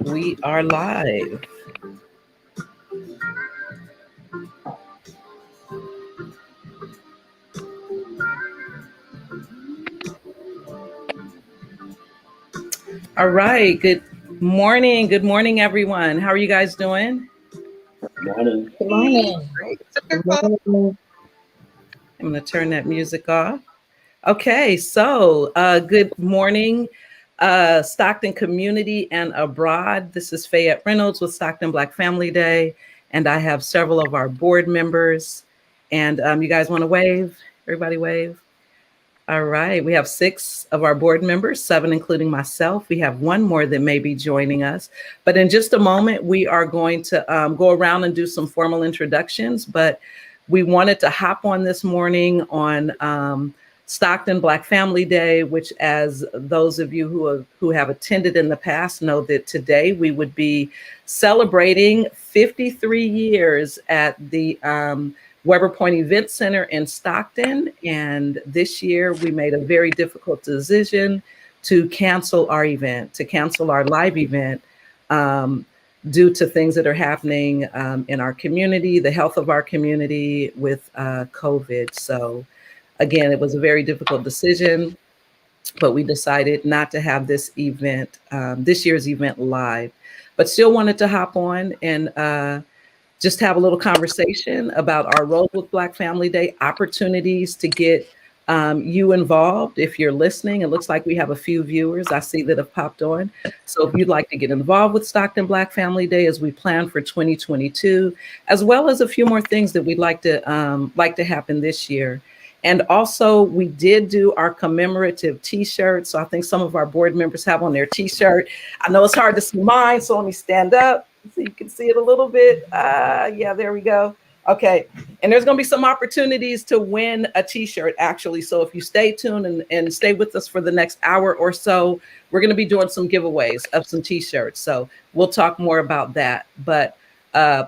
We are live. All right. Good morning. Good morning, everyone. How are you guys doing? Morning. Good morning. Great. Good morning. I'm going to turn that music off. Okay. Good morning, Stockton community and abroad. This is Fayette Reynolds with Stockton Black Family Day, and I have several of our board members. And you guys want to wave? Everybody wave. All right. We have 6 of our board members, 7 including myself. We have one more that may be joining us. But in just a moment, we are going to go around and do some formal introductions. But we wanted to hop on this morning on Stockton Black Family Day, which, as those of you who have attended in the past know, that today we would be celebrating 53 years at the Weber Point Event Center in Stockton. And this year we made a very difficult decision to cancel our event, to cancel our live event due to things that are happening in our community, the health of our community with COVID. So again, it was a very difficult decision, but we decided not to have this event, this year's event live, but still wanted to hop on and just have a little conversation about our role with Black Family Day, opportunities to get you involved. If you're listening, it looks like we have a few viewers I see that have popped on. So if you'd like to get involved with Stockton Black Family Day as we plan for 2022, as well as a few more things that we'd like to happen this year. And also, we did do our commemorative T-shirts. So I think some of our board members have on their T-shirt. I know it's hard to see mine, so let me stand up so you can see it a little bit. Yeah, there we go. Okay. And there's going to be some opportunities to win a T-shirt, actually. So if you stay tuned and stay with us for the next hour or so, we're going to be doing some giveaways of some T-shirts. So we'll talk more about that. But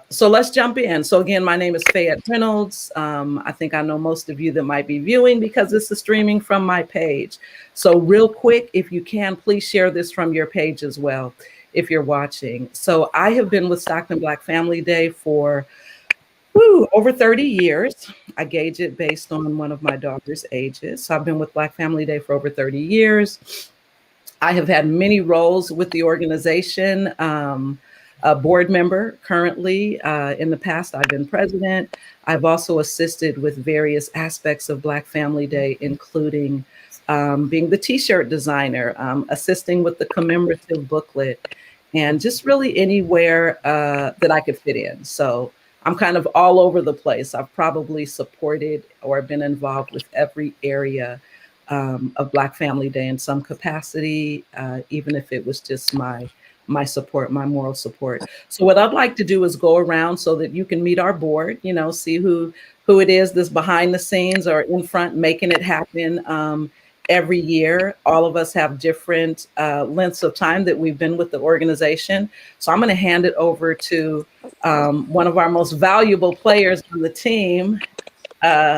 so let's jump in. So again, my name is Fayette Reynolds. I think I know most of you that might be viewing because this is streaming from my page. So real quick, if you can, please share this from your page as well if you're watching. So I have been with Stockton Black Family Day for over 30 years. I gauge it based on one of my daughter's ages. So I've been with Black Family Day for over 30 years. I have had many roles with the organization. A board member currently. In the past, I've been president. I've also assisted with various aspects of Black Family Day, including being the T-shirt designer, assisting with the commemorative booklet, and just really anywhere that I could fit in. So I'm kind of all over the place. I've probably supported or been involved with every area of Black Family Day in some capacity, even if it was just my support, my moral support. So what I'd like to do is go around so that you can meet our board, see who it is that's behind the scenes or in front making it happen every year. All of us have different lengths of time that we've been with the organization. So I'm going to hand it over to one of our most valuable players on the team,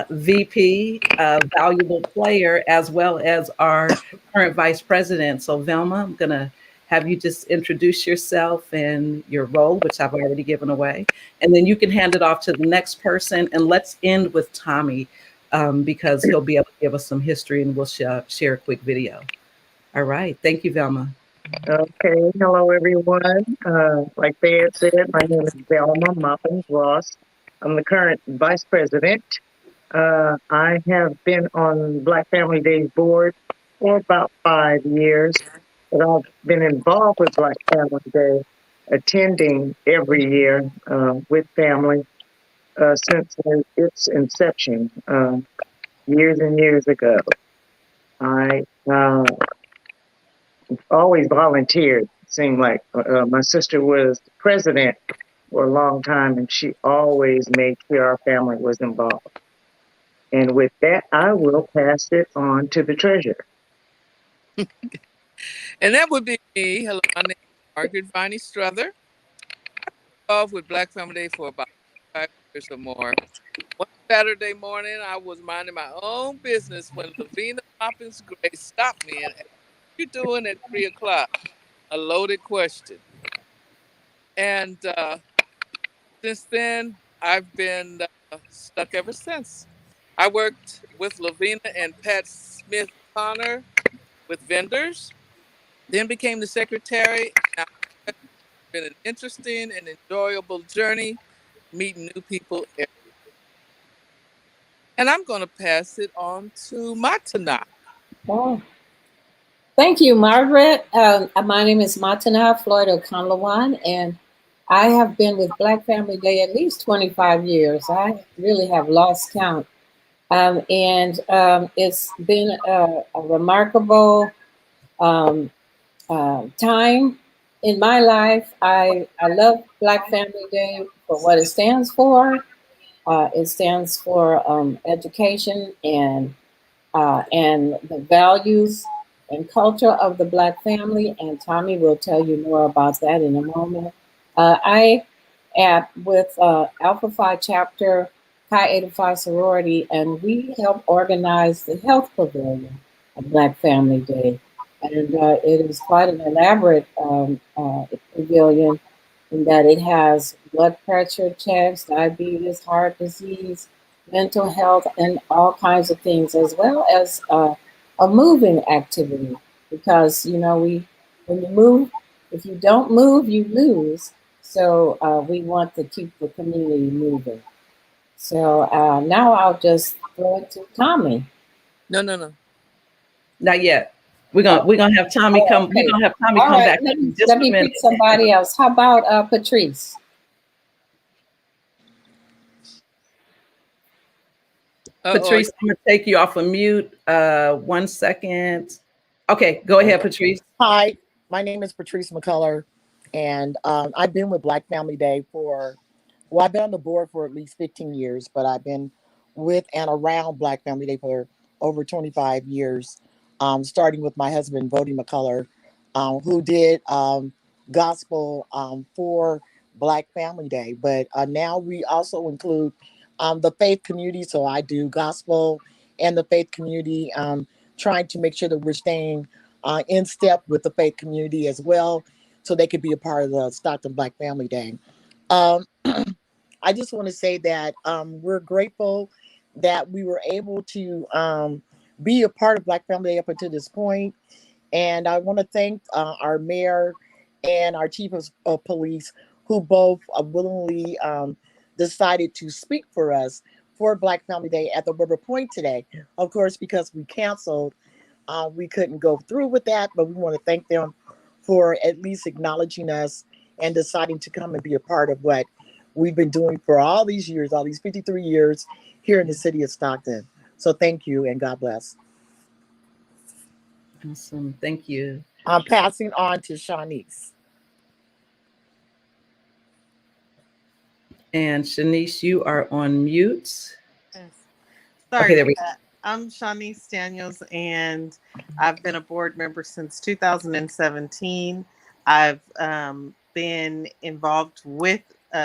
VP, valuable player, as well as our current vice president. So Velma, I'm going to have you just introduce yourself and your role, which I've already given away. And then you can hand it off to the next person. And let's end with Tommy because he'll be able to give us some history and we'll share a quick video. All right. Thank you, Velma. Okay. Hello, everyone. Like Fayette said, my name is Velma Muffins Ross. I'm the current vice president. I have been on Black Family Day's board for about 5 years, but I've been involved with Black Family Day, attending every year with family since its inception years and years ago. I always volunteered. It seemed like my sister was president for a long time, and she always made sure our family was involved. And with that, I will pass it on to the treasurer. And that would be me. Hello, my name is Margaret Viney Struther. I've been involved with Black Family Day for about 5 years or more. One Saturday morning, I was minding my own business when Lavina Poppins Gray stopped me and asked, "What are you doing at 3 o'clock?" A loaded question. And since then, I've been stuck ever since. I worked with Lavina and Pat Smith Connor with vendors, then became the secretary. Now, it's been an interesting and enjoyable journey meeting new people. And I'm going to pass it on to Matana. Oh, thank you, Margaret. My name is Matana Floyd Okanlawan, and I have been with Black Family Day at least 25 years. I really have lost count. And it's been a remarkable um, time in my life. I love Black Family Day for what it stands for. It stands for education and the values and culture of the Black family. And Tommy will tell you more about that in a moment. I am with Alpha Phi Chapter, Chi Eta Phi Sorority, and we help organize the Health Pavilion of Black Family Day. And it is quite an elaborate pavilion in that it has blood pressure checks, diabetes, heart disease, mental health, and all kinds of things, as well as a moving activity. Because when you move, if you don't move, you lose. So we want to keep the community moving. So now I'll just throw it to Tommy. No. Not yet. We're gonna have Tommy come. We're Okay. gonna have Tommy All come right. back Let in me just let a me minute. pick somebody else. How about Patrice? Uh-oh. Patrice, I'm gonna take you off of mute. 1 second. Okay, go ahead, Patrice. Hi, my name is Patrice McCullough, and I've been with Black Family Day I've been on the board for at least 15 years, but I've been with and around Black Family Day for over 25 years, starting with my husband, Vody McCullough, who did gospel for Black Family Day. But now we also include the faith community, so I do gospel and the faith community, trying to make sure that we're staying in step with the faith community as well, so they could be a part of the Stockton Black Family Day. Um, I just want to say that we're grateful that we were able to be a part of Black Family Day up until this point. And I want to thank our mayor and our chief of police, who both willingly decided to speak for us for Black Family Day at the River Point today. Of course, because we canceled, we couldn't go through with that, but we want to thank them for at least acknowledging us and deciding to come and be a part of what we've been doing for all these years, all these 53 years here in the city of Stockton. So thank you and God bless. Awesome. Thank you. I'm passing on to Shanice. And Shanice, you are on mute. Yes. Okay, Sorry there for we that. I'm Seance Daniels, and I've been a board member since 2017. I've been involved with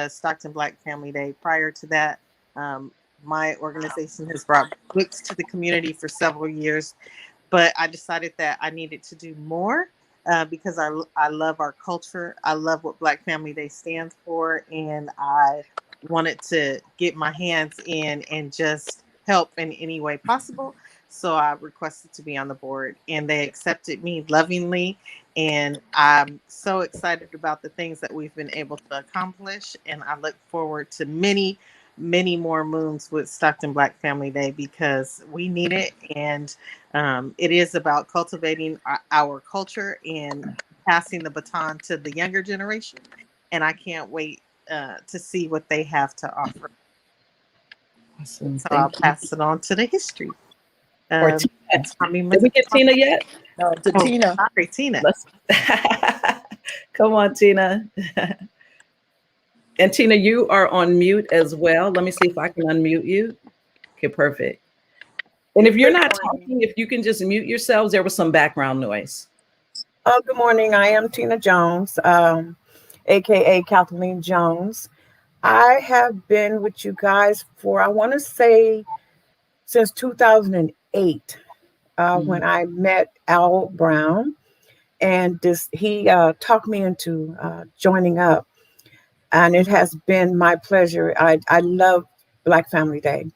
Stockton Black Family Day. Prior to that, um, my organization has brought books to the community for several years, but I decided that I needed to do more because I love our culture. I love what Black Family Day stands for, and I wanted to get my hands in and just help in any way possible. So I requested to be on the board, and they accepted me lovingly. And I'm so excited about the things that we've been able to accomplish. And I look forward to many more moons with Stockton Black Family Day because we need it. And it is about cultivating our culture and passing the baton to the younger generation. And I can't wait to see what they have to offer. Awesome. So I'll Thank you. pass it on to the history. Or Um, Tina. Tommy Did we get Tina yet? No, to Oh, Tina. sorry, Tina. Let's come on, Tina. And Tina, you are on mute as well. Let me see if I can unmute you. Okay, perfect. And if you're Good not morning. talking, if you can just mute yourselves, there was some background noise. Good morning. I am Tina Jones, aka Kathleen Jones. I have been with you guys for, I want to say, since 2008, when I met Al Brown, and he talked me into joining up. and it has been my pleasure. I love Black Family Day.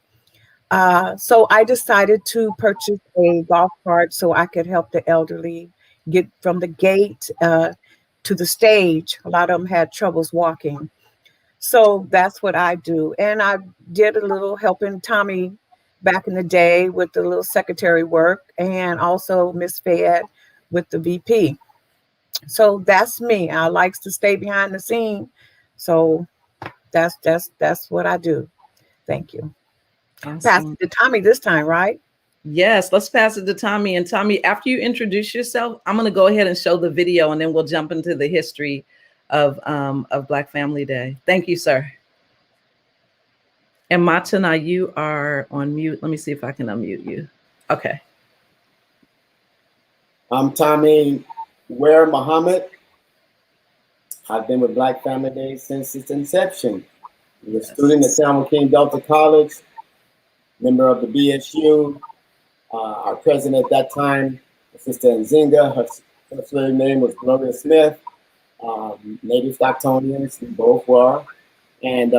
So I decided to purchase a golf cart so I could help the elderly get from the gate to the stage. A lot of them had troubles walking. So that's what I do. And I did a little helping Tommy back in the day with the little secretary work, and also Miss Fayette with the VP. So that's me. I likes to stay behind the scene. So that's what I do. Thank you. Pass Awesome. it to Tommy this time, right? Yes, let's pass it to Tommy. And Tommy, after you introduce yourself, I'm going to go ahead and show the video, and then we'll jump into the history of Black Family Day. Thank you, sir. And Matana, you are on mute. Let me see if I can unmute you. Okay. I'm Tommy Ware Muhammad. I've been with Black Family Day since its inception. I'm a student at San Joaquin Delta College, member of the BSU. Our president at that time, Sister Nzinga, her first name was Gloria Smith. Native Stocktonians, we both were. And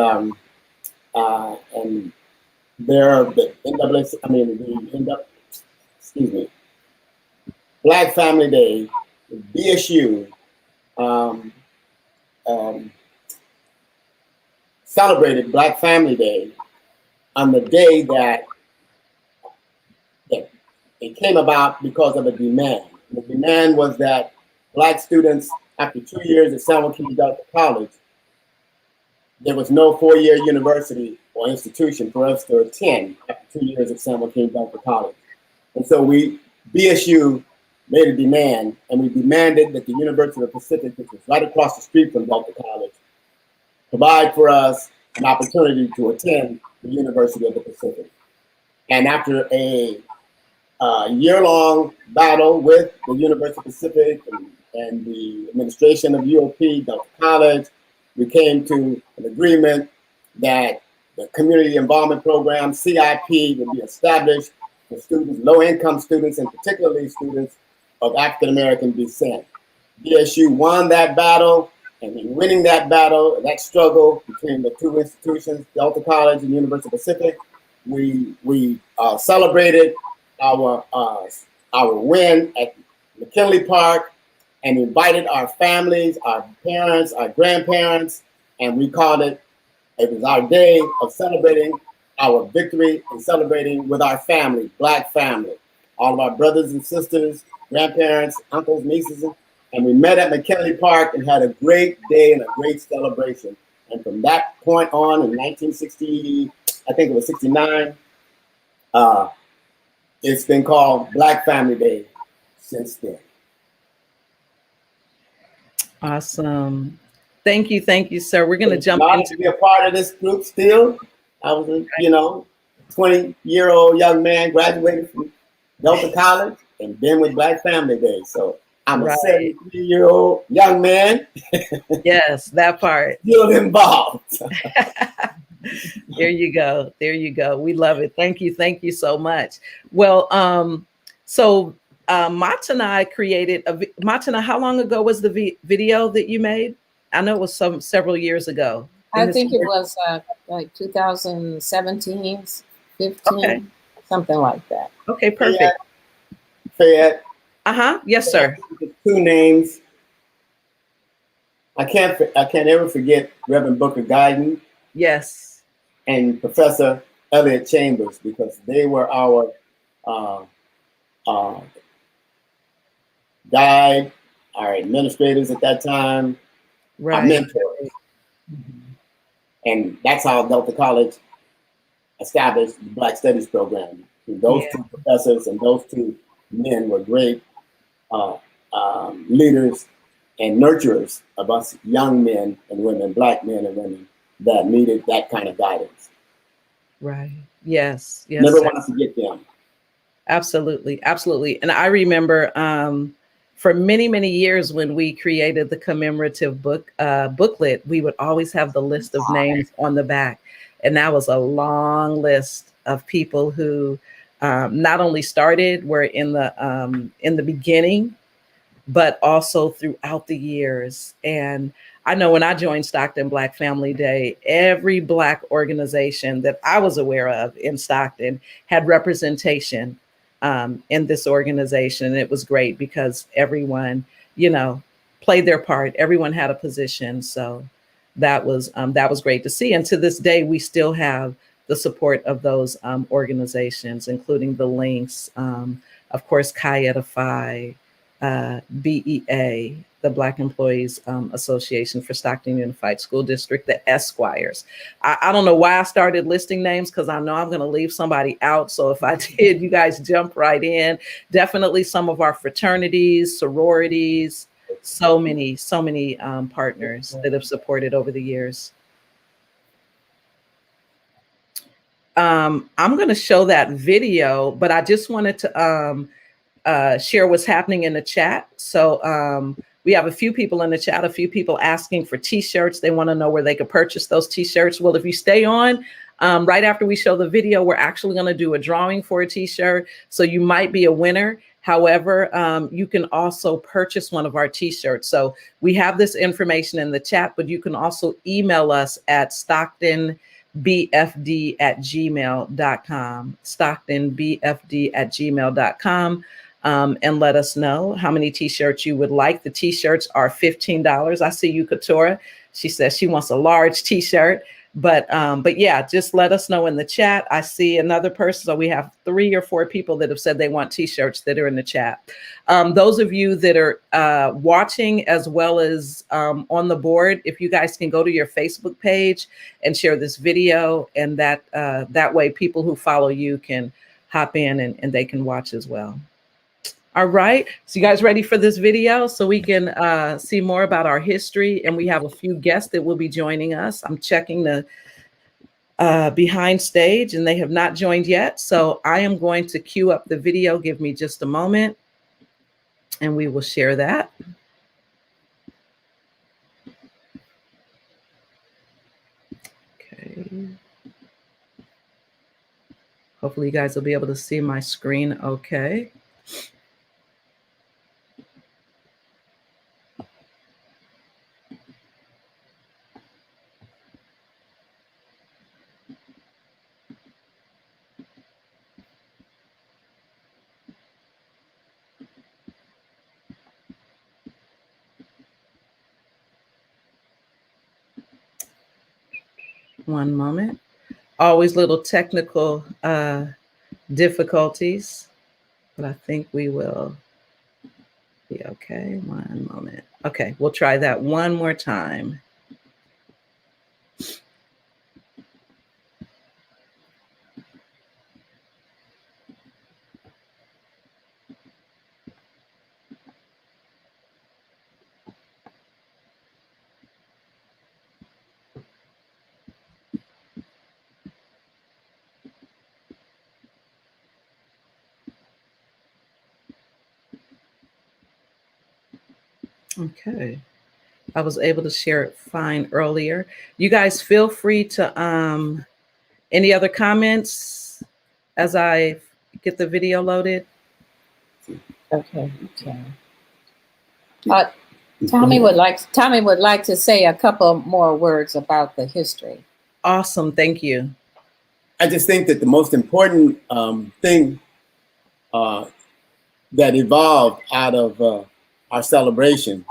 there, the NAACP, Black Family Day, BSU, celebrated Black Family Day on the day that it came about because of a demand. The demand was that Black students, after 2 years at San Joaquin Delta College, there was no four-year university or institution for us to attend after 2 years at San Joaquin Delta College. And so BSU made a demand, and we demanded that the University of the Pacific, which was right across the street from Delta College, provide for us an opportunity to attend the University of the Pacific. And after a year-long battle with the University of the Pacific and the administration of UOP, Delta College, we came to an agreement that the Community Involvement Program, CIP, would be established for students, low-income students, and particularly students of African-American descent. BSU won that battle, and in winning that battle, that struggle between the two institutions, Delta College and University of the Pacific, we celebrated our win at McKinley Park and invited our families, our parents, our grandparents, and we called it was our day of celebrating our victory and celebrating with our family, Black family, all of our brothers and sisters, grandparents, uncles, nieces, and we met at McKinley Park and had a great day and a great celebration. And from that point on in 1960, I think it was 69, it's been called Black Family Day since then. Awesome. Thank you, sir. We're going to jump into into be a part of this group still. I was a 20-year-old young man, graduated from Delta College and been with Black Family Day. So I'm a 73-year-old young man. Yes, that part. Still involved. There you go. There you go. We love it. Thank you so much. Well, Matana created Matana, how long ago was the video that you made? I know it was several years ago. I think it was like 2017, 15, something like that. Okay, perfect. Fayette. Yes, sir. Two names. I can't ever forget Reverend Booker Guyton. Yes. And Professor Elliott Chambers, because they were our guide, our administrators at that time, our mentors. And that's how Delta College established the Black Studies program. And those two professors and those two men were great leaders and nurturers of us young men and women, Black men and women, that needed that kind of guidance. Right. Yes. Never want to forget them. Absolutely. And I remember for many years when we created the commemorative booklet, we would always have the list of names on the back. And that was a long list of people who not only were in the beginning but also throughout the years. And I know when I joined Stockton Black Family Day, every Black organization that I was aware of in Stockton had representation in this organization. And it was great because everyone, played their part. Everyone had a position. So that was great to see. And to this day, we still have the support of those organizations, including the links, of course, Chi Eta Phi, BEA, the Black Employees Association for Stockton Unified School District, the Esquires. I don't know why I started listing names, because I know I'm going to leave somebody out. So if I did, you guys jump right in. Definitely some of our fraternities, sororities, so many partners that have supported over the years. I'm going to show that video, but I just wanted to share what's happening in the chat. So we have a few people in the chat, a few people asking for T-shirts. They want to know where they could purchase those T-shirts. Well, if you stay on, right after we show the video, we're actually going to do a drawing for a T-shirt. So you might be a winner. However, you can also purchase one of our T-shirts. So we have this information in the chat, but you can also email us at stocktonbfd@gmail.com, stocktonbfd@gmail.com. And let us know how many T-shirts you would like. The T-shirts are $15. I see you, Katora. She says she wants a large T-shirt. But yeah, just let us know in the chat. I see another person. So we have 3 or 4 people that have said they want T-shirts that are in the chat. Those of you that are watching as well as on the board, if you guys can go to your Facebook page and share this video, and that way people who follow you can hop in and they can watch as well. All right, so you guys ready for this video so we can see more about our history? And we have a few guests that will be joining us. I'm checking the behind stage and they have not joined yet. So I am going to queue up the video. Give me just a moment and we will share that. Okay. Hopefully you guys will be able to see my screen okay. One moment. Always little technical difficulties, but I think we will be okay. One moment. Okay, we'll try that one more time. Okay, I was able to share it fine earlier. You guys feel free to, any other comments as I get the video loaded? Okay. Tommy would like to say a couple more words about the history. Awesome, thank you. I just think that the most important thing that evolved out of our celebration,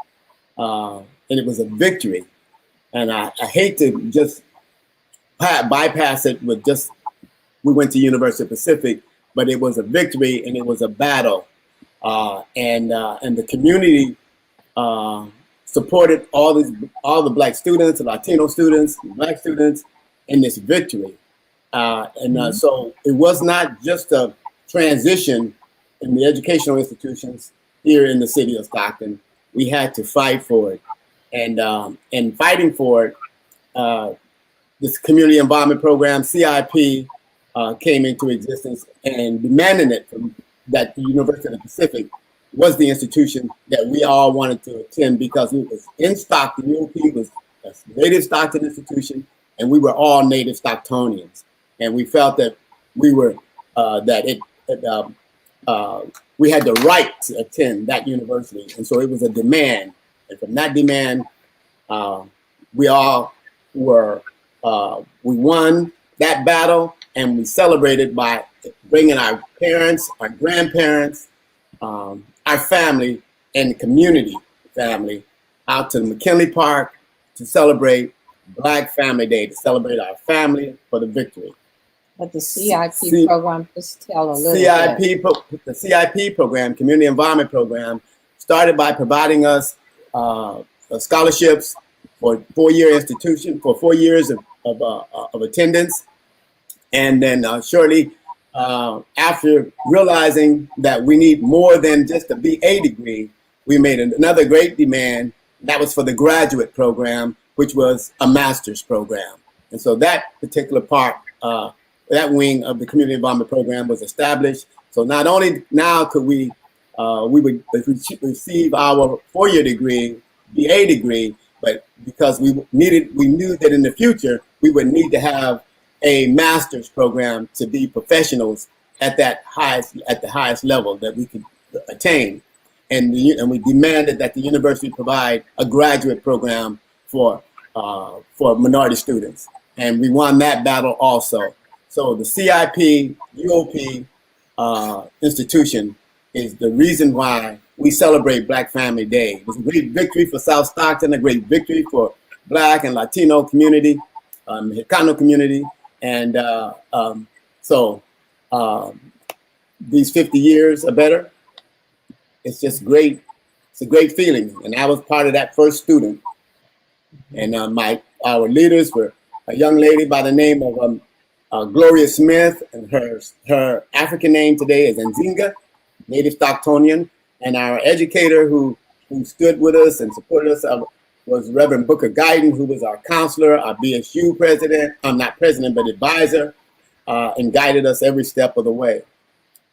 and it was a victory. And I hate to just bypass it with just, we went to University of Pacific, but it was a victory and it was a battle. And the community supported all the Black students, the Latino students, the Black students in this victory. So it was not just a transition in the educational institutions here in the city of Stockton. We had to fight for it. And fighting for it, this community involvement program, CIP, came into existence, and demanding it from that the University of the Pacific was the institution that we all wanted to attend, because it was in Stockton. UOP was a native Stockton institution, and we were all native Stocktonians. And we felt that we were, we had the right to attend that university. And so it was a demand. And from that demand, we all were, we won that battle, and we celebrated by bringing our parents, our grandparents, our family, and the community family out to McKinley Park to celebrate Black Family Day, to celebrate our family for the victory. But the CIP program, just tell a little bit. The CIP program, Community Environment Program, started by providing us scholarships for 4-year institution, for 4 years of attendance. And then shortly after realizing that we need more than just a BA degree, we made another great demand. That was for the graduate program, which was a master's program. And so that particular part, that wing of the Community Environment Program was established. So not only now could we would receive our 4-year degree, BA degree, but because we knew that in the future we would need to have a master's program to be professionals at the highest level that we could attain, and we demanded that the university provide a graduate program for minority students, and we won that battle also. So the CIP UOP institution is the reason why we celebrate Black Family Day. It was a great victory for South Stockton, a great victory for Black and Latino community, Chicano community. And so these 50 years or better, it's just great. It's a great feeling. And I was part of that first student. And our leaders were a young lady by the name of Gloria Smith, and her African name today is Nzinga, native Stocktonian. And our educator who stood with us and supported us was Reverend Booker Guyton, who was our counselor, our BSU president, not president, but advisor, and guided us every step of the way.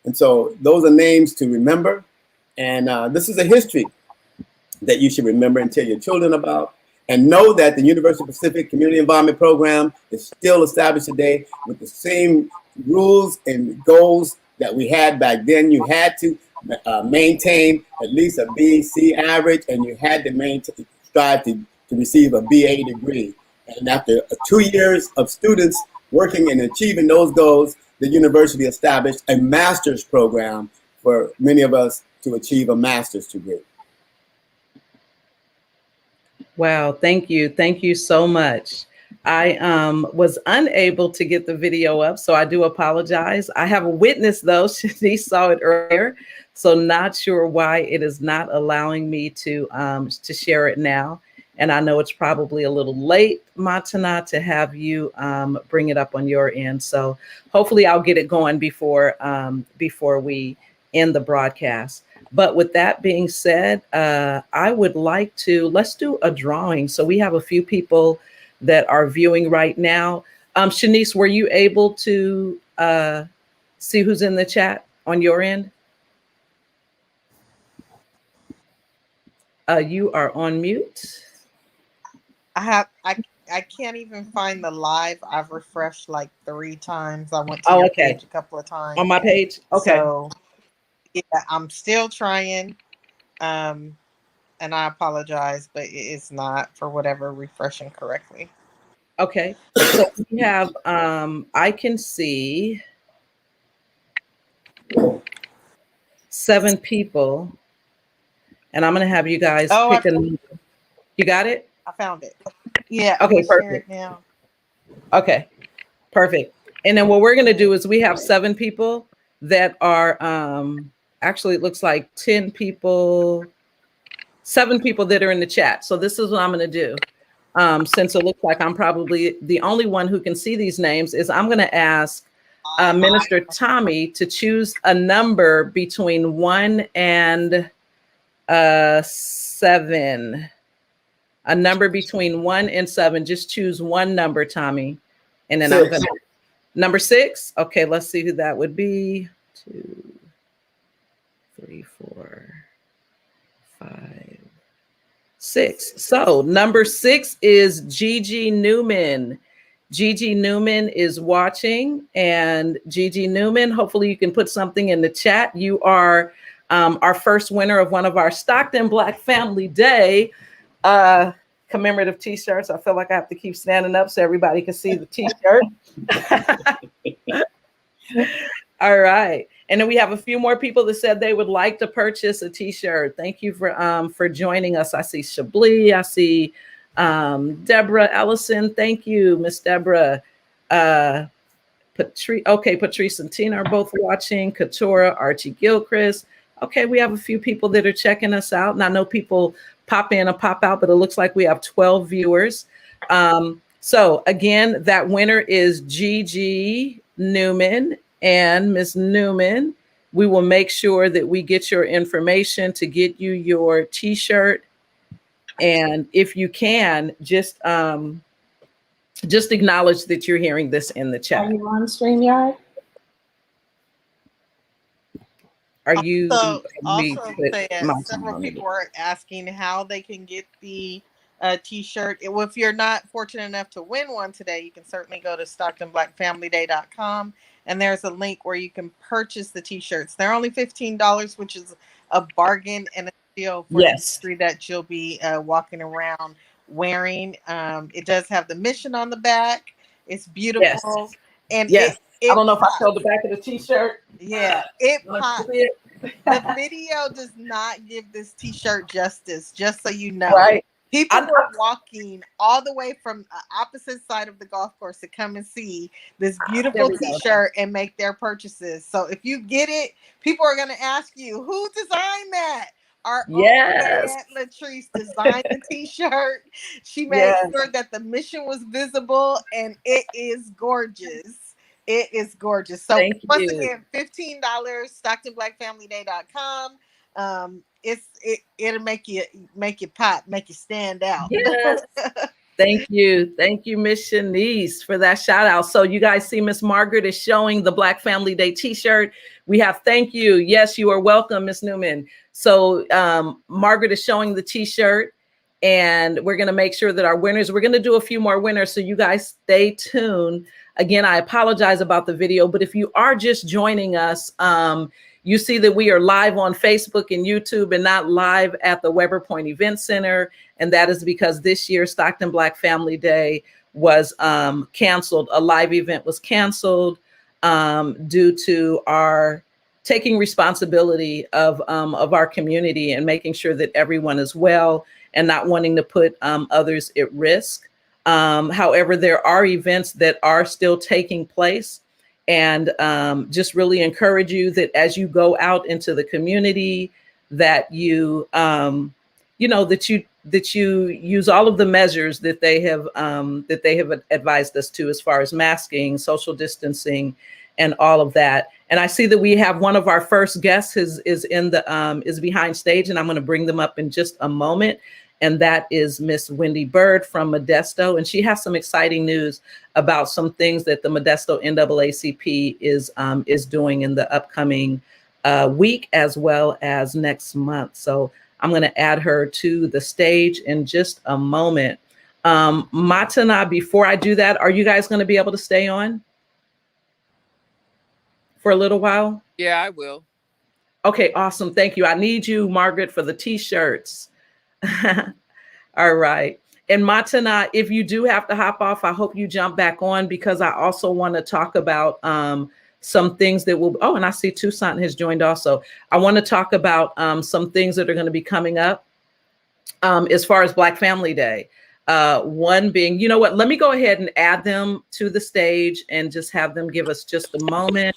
And so those are names to remember. And this is a history that you should remember and tell your children about. And know that the University of Pacific Community Environment Program is still established today with the same rules and goals that we had back then. You had to maintain at least a BC average, and you had to strive to receive a BA degree. And after 2 years of students working and achieving those goals, the university established a master's program for many of us to achieve a master's degree. Wow, thank you. Thank you so much. I was unable to get the video up, so I do apologize. I have a witness though, she saw it earlier, so not sure why it is not allowing me to share it now. And I know it's probably a little late, Matana, to have you bring it up on your end. So hopefully I'll get it going before we end the broadcast. But with that being said, I would like let's do a drawing. So we have a few people that are viewing right now. Shanice, were you able to see who's in the chat on your end? You are on mute. I can't even find the live. I've refreshed like 3 times. I went to your page a couple of times. On my page? Okay. So yeah, I'm still trying. And I apologize, but it's not for whatever refreshing correctly. Okay. So we have I can see 7 people. And I'm gonna have you guys pick a number. You got it? I found it. Yeah. Okay, perfect. Share it now. Okay, perfect. And then what we're gonna do is we have 7 people that are actually it looks like 10 people, 7 people that are in the chat. So this is what I'm gonna do. Since it looks like I'm probably the only one who can see these names, is I'm gonna ask Minister Tommy to choose a number between 1 and 7. A number between 1 and 7. Just choose one number, Tommy. And then 6. I'm gonna number 6. Okay, let's see who that would be. 2, 3, 4, 5, 6. So number 6 is Gigi Newman. Gigi Newman is watching, and Gigi Newman, hopefully you can put something in the chat. You are our first winner of one of our Stockton Black Family Day commemorative T-shirts. I feel like I have to keep standing up so everybody can see the T-shirt. All right. And then we have a few more people that said they would like to purchase a T-shirt. Thank you for joining us. I see Chablis. I see Deborah Ellison. Thank you, Miss Deborah. Patrice and Tina are both watching. Katura, Archie Gilchrist. Okay, we have a few people that are checking us out. And I know people pop in and pop out, but it looks like we have 12 viewers. So again, that winner is Gigi Newman. And Ms. Newman, we will make sure that we get your information to get you your T-shirt. And if you can, just acknowledge that you're hearing this in the chat. Are you on StreamYard? Are you? Also several people are asking how they can get the T-shirt. If you're not fortunate enough to win one today, you can certainly go to StocktonBlackFamilyDay.com, and there's a link where you can purchase the T-shirts. They're only $15, which is a bargain and a deal for the industry that you'll be walking around wearing. It does have the mission on the back. It's beautiful. And it I don't know if I showed the back of the T-shirt. Yeah, it pops. The video does not give this T-shirt justice, just so you know. Right. People were walking all the way from the opposite side of the golf course to come and see this beautiful T-shirt and make their purchases. So if you get it, people are going to ask you, who designed that? Our own Mariette Latrice designed the T-shirt. She made sure that the mission was visible, and it is gorgeous. It is gorgeous. So once again, $15, StocktonBlackFamilyDay.com. It'll make you pop, make you stand out. Yes. Thank you, Miss Shanice, for that shout out. So you guys see Miss Margaret is showing the Black Family Day T-shirt. We have thank you. Yes, you are welcome, Miss Newman. So Margaret is showing the T-shirt, and we're going to make sure that our winners. We're going to do a few more winners, so you guys stay tuned. Again, I apologize about the video, but if you are just joining us, you see that we are live on Facebook and YouTube and not live at the Weber Point Event Center. And that is because this year Stockton Black Family Day was canceled. A live event was canceled due to our taking responsibility of our community and making sure that everyone is well and not wanting to put others at risk. However, there are events that are still taking place, and just really encourage you that as you go out into the community, that you, that you use all of the measures that they have advised us to, as far as masking, social distancing, and all of that. And I see that we have one of our first guests is behind stage, and I'm going to bring them up in just a moment. And that is Miss Wendy Bird from Modesto. And she has some exciting news about some things that the Modesto NAACP is doing in the upcoming week, as well as next month. So I'm going to add her to the stage in just a moment. Matana, before I do that, are you guys going to be able to stay on for a little while? Yeah, I will. Okay, awesome. Thank you. I need you, Margaret, for the T-shirts. All right. And Matana, if you do have to hop off, I hope you jump back on, because I also want to talk about some things that will. Oh, and I see Toussaint has joined also. I want to talk about some things that are going to be coming up as far as Black Family Day. One being, you know what? Let me go ahead and add them to the stage and just have them give us just a moment.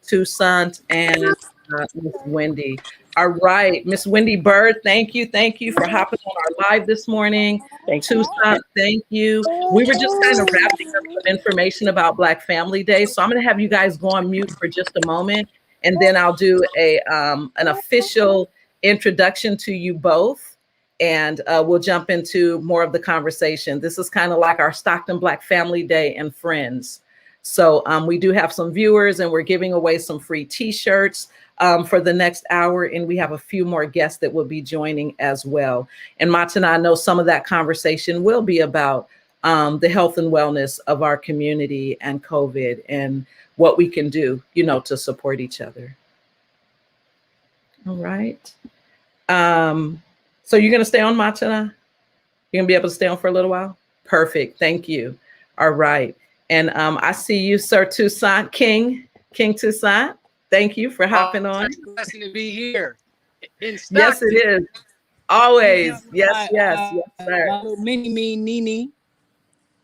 Toussaint and Miss Wendy. All right, Miss Wendy Bird, thank you for hopping on our live this morning. Toussaint, thank you. We were just kind of wrapping up some information about Black Family Day, so I'm going to have you guys go on mute for just a moment, and then I'll do an official introduction to you both, and we'll jump into more of the conversation. This is kind of like our Stockton Black Family Day and Friends. So we do have some viewers, and we're giving away some free T-shirts for the next hour. And we have a few more guests that will be joining as well. And Matana, I know some of that conversation will be about the health and wellness of our community and COVID and what we can do, to support each other. All right. So you're going to stay on, Matana? You're going to be able to stay on for a little while? Perfect. Thank you. All right. And I see you, Sir Toussaint, King Toussaint. Thank you for hopping on. It's a blessing to be here in Stockton. Yes, it is. Always. Yes, yes, sir. My little mini me, Nini.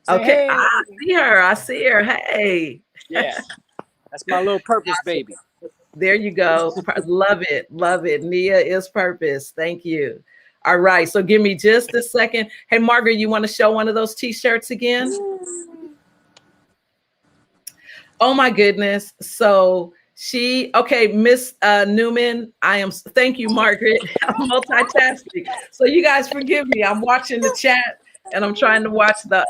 Okay. Hey. I see her. Hey. Yeah. That's my little purpose baby. There you go. Love it. Love it. Nia is purpose. Thank you. All right. So give me just a second. Hey, Margaret, you want to show one of those T-shirts again? Oh my goodness. So Miss Newman, thank you, Margaret. I'm multitasking. So you guys forgive me. I'm watching the chat and I'm trying to watch the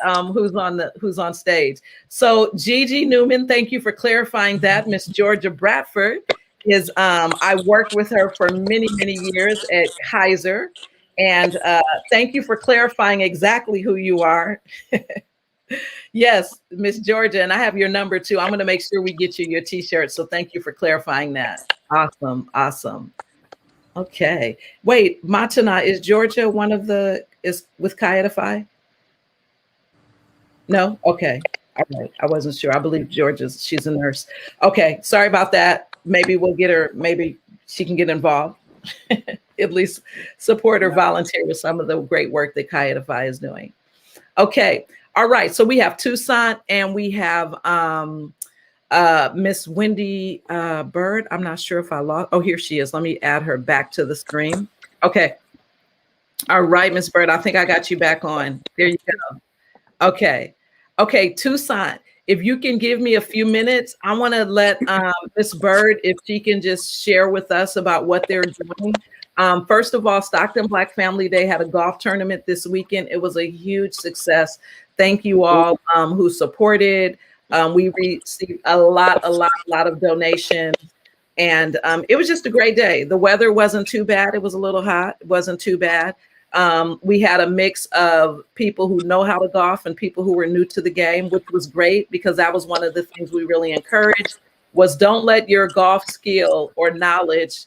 who's on stage. So Gigi Newman, thank you for clarifying that. Miss Georgia Bradford is I worked with her for many, many years at Kaiser. And thank you for clarifying exactly who you are. Yes, Miss Georgia, and I have your number too. I'm going to make sure we get you your T-shirt. So thank you for clarifying that. Awesome, awesome. Okay. Wait, Matana, is Georgia is with Kayatify? No? Okay. All right. I wasn't sure. I believe she's a nurse. Okay. Sorry about that. Maybe we'll get her, maybe she can get involved. At least support or volunteer with some of the great work that Kayatify is doing. Okay. All right. So we have Toussaint and we have Miss Wendy Bird. I'm not sure if I lost. Oh, here she is. Let me add her back to the screen. Okay. All right, Miss Bird. I think I got you back on. There you go. Okay. Okay, Toussaint, if you can give me a few minutes, I want to let Miss Bird, if she can just share with us about what they're doing. First of all, Stockton Black Family Day had a golf tournament this weekend. It was a huge success. Thank you all who supported. We received a lot of donations. And it was just a great day. The weather wasn't too bad. It was a little hot. It wasn't too bad. We had a mix of people who know how to golf and people who were new to the game, which was great because that was one of the things we really encouraged was don't let your golf skill or knowledge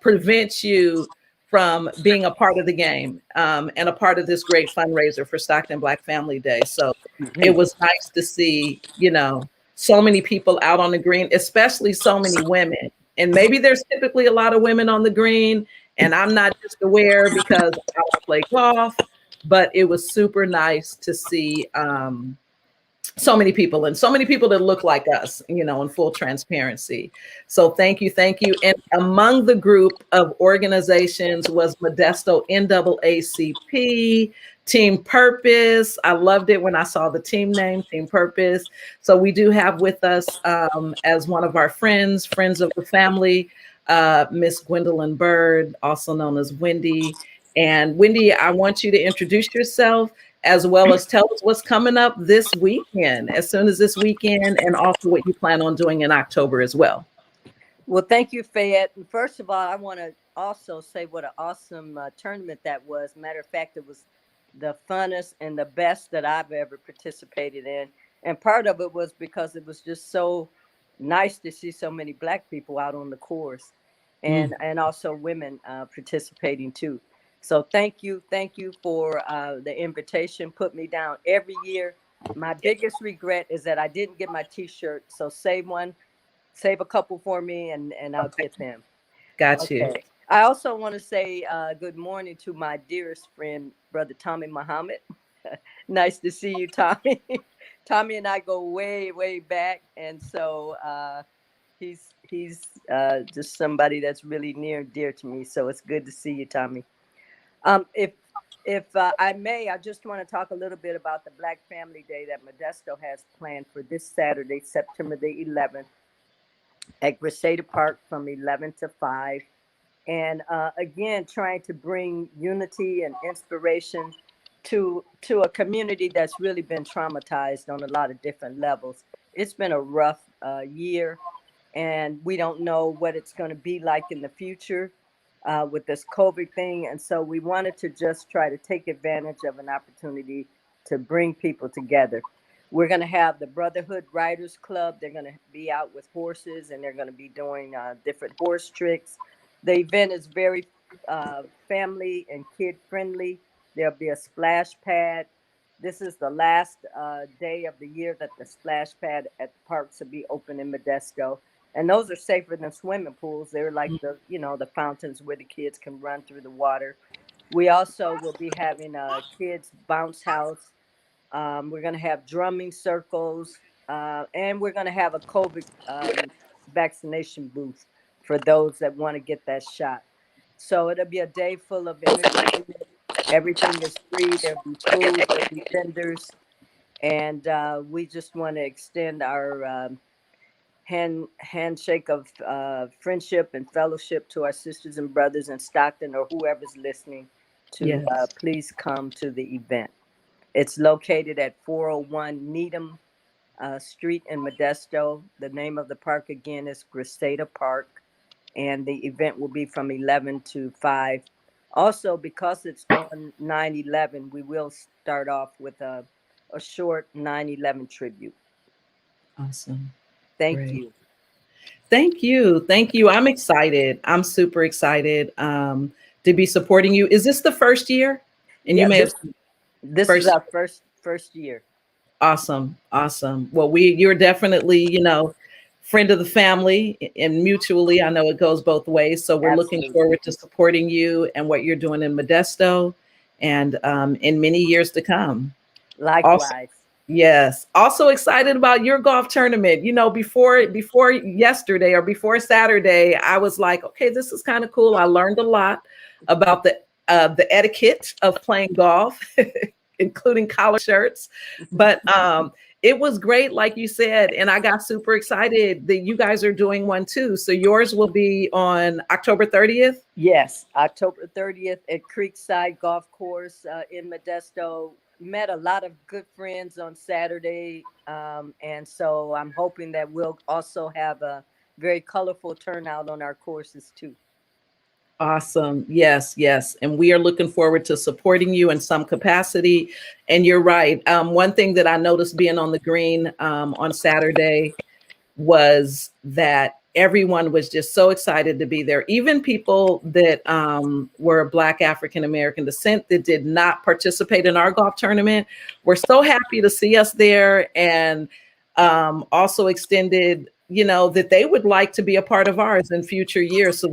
prevent you from being a part of the game and a part of this great fundraiser for Stockton Black Family Day. So it was nice to see, so many people out on the green, especially so many women. And maybe there's typically a lot of women on the green and I'm not just aware because I don't play golf, but it was super nice to see so many people and so many people that look like us, in full transparency. So thank you. And among the group of organizations was Modesto NAACP, Team Purpose. I loved it when I saw the team name, Team Purpose. So we do have with us as one of our friends of the family, Miss Gwendolyn Bird, also known as Wendy. And Wendy, I want you to introduce yourself as well as tell us what's coming up this weekend, as soon as this weekend, and also what you plan on doing in October as well. Well, thank you, Fayette. And first of all, I want to also say what an awesome tournament that was. Matter of fact, it was the funnest and the best that I've ever participated in. And part of it was because it was just so nice to see so many Black people out on the course and also women participating too. So thank you for the invitation. Put me down every year. My biggest regret is that I didn't get my T-shirt. So save a couple for me and I'll get them. Got you. Okay. I also want to say good morning to my dearest friend, Brother Tommy Muhammad. Nice to see you, Tommy. Tommy and I go way, way back. And so he's just somebody that's really near and dear to me. So it's good to see you, Tommy. If I may, I just want to talk a little bit about the Black Family Day that Modesto has planned for this Saturday, September the 11th, at Grisada Park from 11 to 5. And again, trying to bring unity and inspiration to a community that's really been traumatized on a lot of different levels. It's been a rough year, and we don't know what it's going to be like in the future. With this COVID thing. And so we wanted to just try to take advantage of an opportunity to bring people together. We're going to have the Brotherhood Riders Club. They're going to be out with horses, and they're going to be doing different horse tricks. The event is very family and kid friendly. There'll be a splash pad. This is the last day of the year that the splash pad at the parks will be open in Modesto. And those are safer than swimming pools. They're like the fountains where the kids can run through the water. We also will be having a kids bounce house. We're going to have drumming circles, and we're going to have a COVID vaccination booth for those that want to get that shot. So it'll be a day full of entertainment. Everything is free. There'll be food, there'll be vendors, and we just want to extend our handshake of friendship and fellowship to our sisters and brothers in Stockton or whoever's listening to Yes. please come to the event. It's located at 401 Needham Street in Modesto. The name of the park again is Grisada Park, and the event will be from 11 to 5. Also, because it's on 9/11, we will start off with a short 9/11 tribute. Awesome. Thank Great. you. Thank you. Thank you. I'm excited. I'm super excited to be supporting you. Is this the first year? And you Yeah, may have this is first. our first year. Awesome. Awesome. Well, you're definitely, friend of the family and mutually, I know it goes both ways. So we're looking Absolutely. forward to supporting you and what you're doing in Modesto and in many years to come. Also, Likewise. yes. Also excited about your golf tournament. Before yesterday or before Saturday, I was like, okay, this is kind of cool. I learned a lot about the etiquette of playing golf, including collar shirts. But it was great, like you said, and I got super excited that you guys are doing one too. So yours will be on October 30th. Yes, October 30th at Creekside Golf Course in Modesto. Met a lot of good friends on Saturday. And so I'm hoping that we'll also have a very colorful turnout on our courses too. Awesome. Yes, yes. And we are looking forward to supporting you in some capacity. And you're right. One thing that I noticed being on the green on Saturday was that everyone was just so excited to be there. Even people that were Black African American descent that did not participate in our golf tournament were so happy to see us there, and also extended, that they would like to be a part of ours in future years. So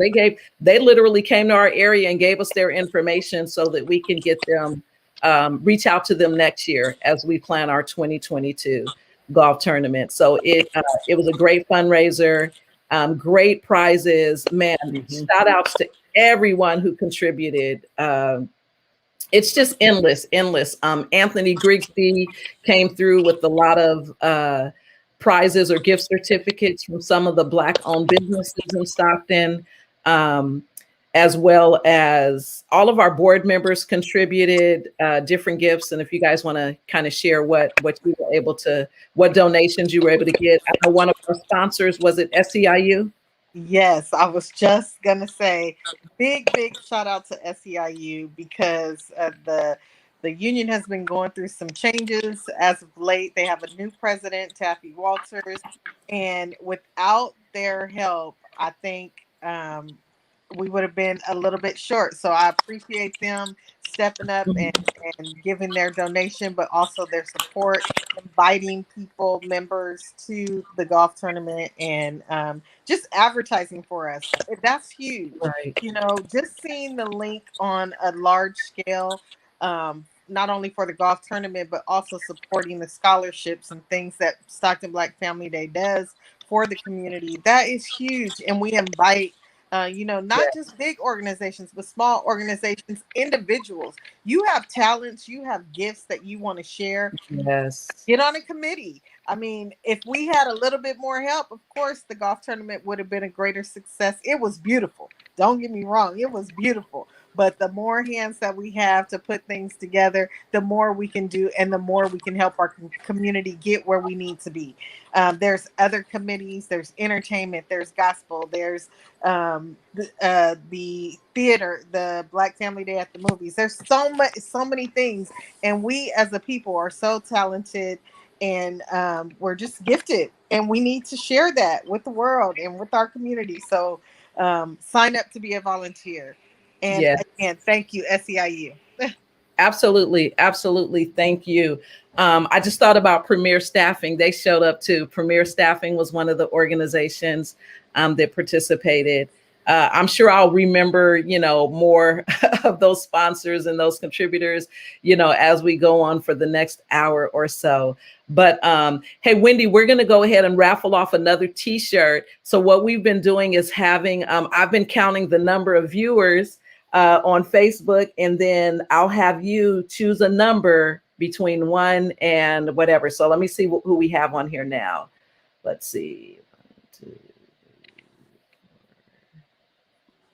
they literally came to our area and gave us their information so that we can get them, reach out to them next year as we plan our 2022 golf tournament. So it was a great fundraiser, great prizes, man. Shout outs to everyone who contributed. It's just endless. Anthony Grigsby came through with a lot of prizes or gift certificates from some of the Black-owned businesses in Stockton, as well as all of our board members contributed different gifts. And if you guys want to kind of share what you were able to, what donations you were able to get. I know one of our sponsors, was it SEIU? Yes, I was just gonna say big shout out to SEIU because the union has been going through some changes as of late. They have a new president, Taffy Walters, and without their help, I think we would have been a little bit short. So I appreciate them stepping up and giving their donation, but also their support, inviting people, members to the golf tournament, and just advertising for us. That's huge. Right. Just seeing the link on a large scale, not only for the golf tournament, but also supporting the scholarships and things that Stockton Black Family Day does for the community. That is huge. And we invite not just big organizations, but small organizations, individuals. You have talents, you have gifts that you want to share. Yes. Get on a committee. I mean, if we had a little bit more help, of course, the golf tournament would have been a greater success. It was beautiful. Don't get me wrong, it was beautiful. But the more hands that we have to put things together, the more we can do, and the more we can help our community get where we need to be. There's other committees, there's entertainment, there's gospel, there's the theater, the Black Family Day at the movies. There's so many things, and we as a people are so talented, and we're just gifted, and we need to share that with the world and with our community. So sign up to be a volunteer. And Yes. again, thank you, SEIU. Absolutely. Absolutely. Thank you. I just thought about Premier Staffing. They showed up too. Premier Staffing was one of the organizations that participated. I'm sure I'll remember, more of those sponsors and those contributors, as we go on for the next hour or so. But hey, Wendy, we're going to go ahead and raffle off another T-shirt. So what we've been doing is having, I've been counting the number of viewers on Facebook, and then I'll have you choose a number between 1 and whatever. So let me see who we have on here now. Let's see. 1, 2,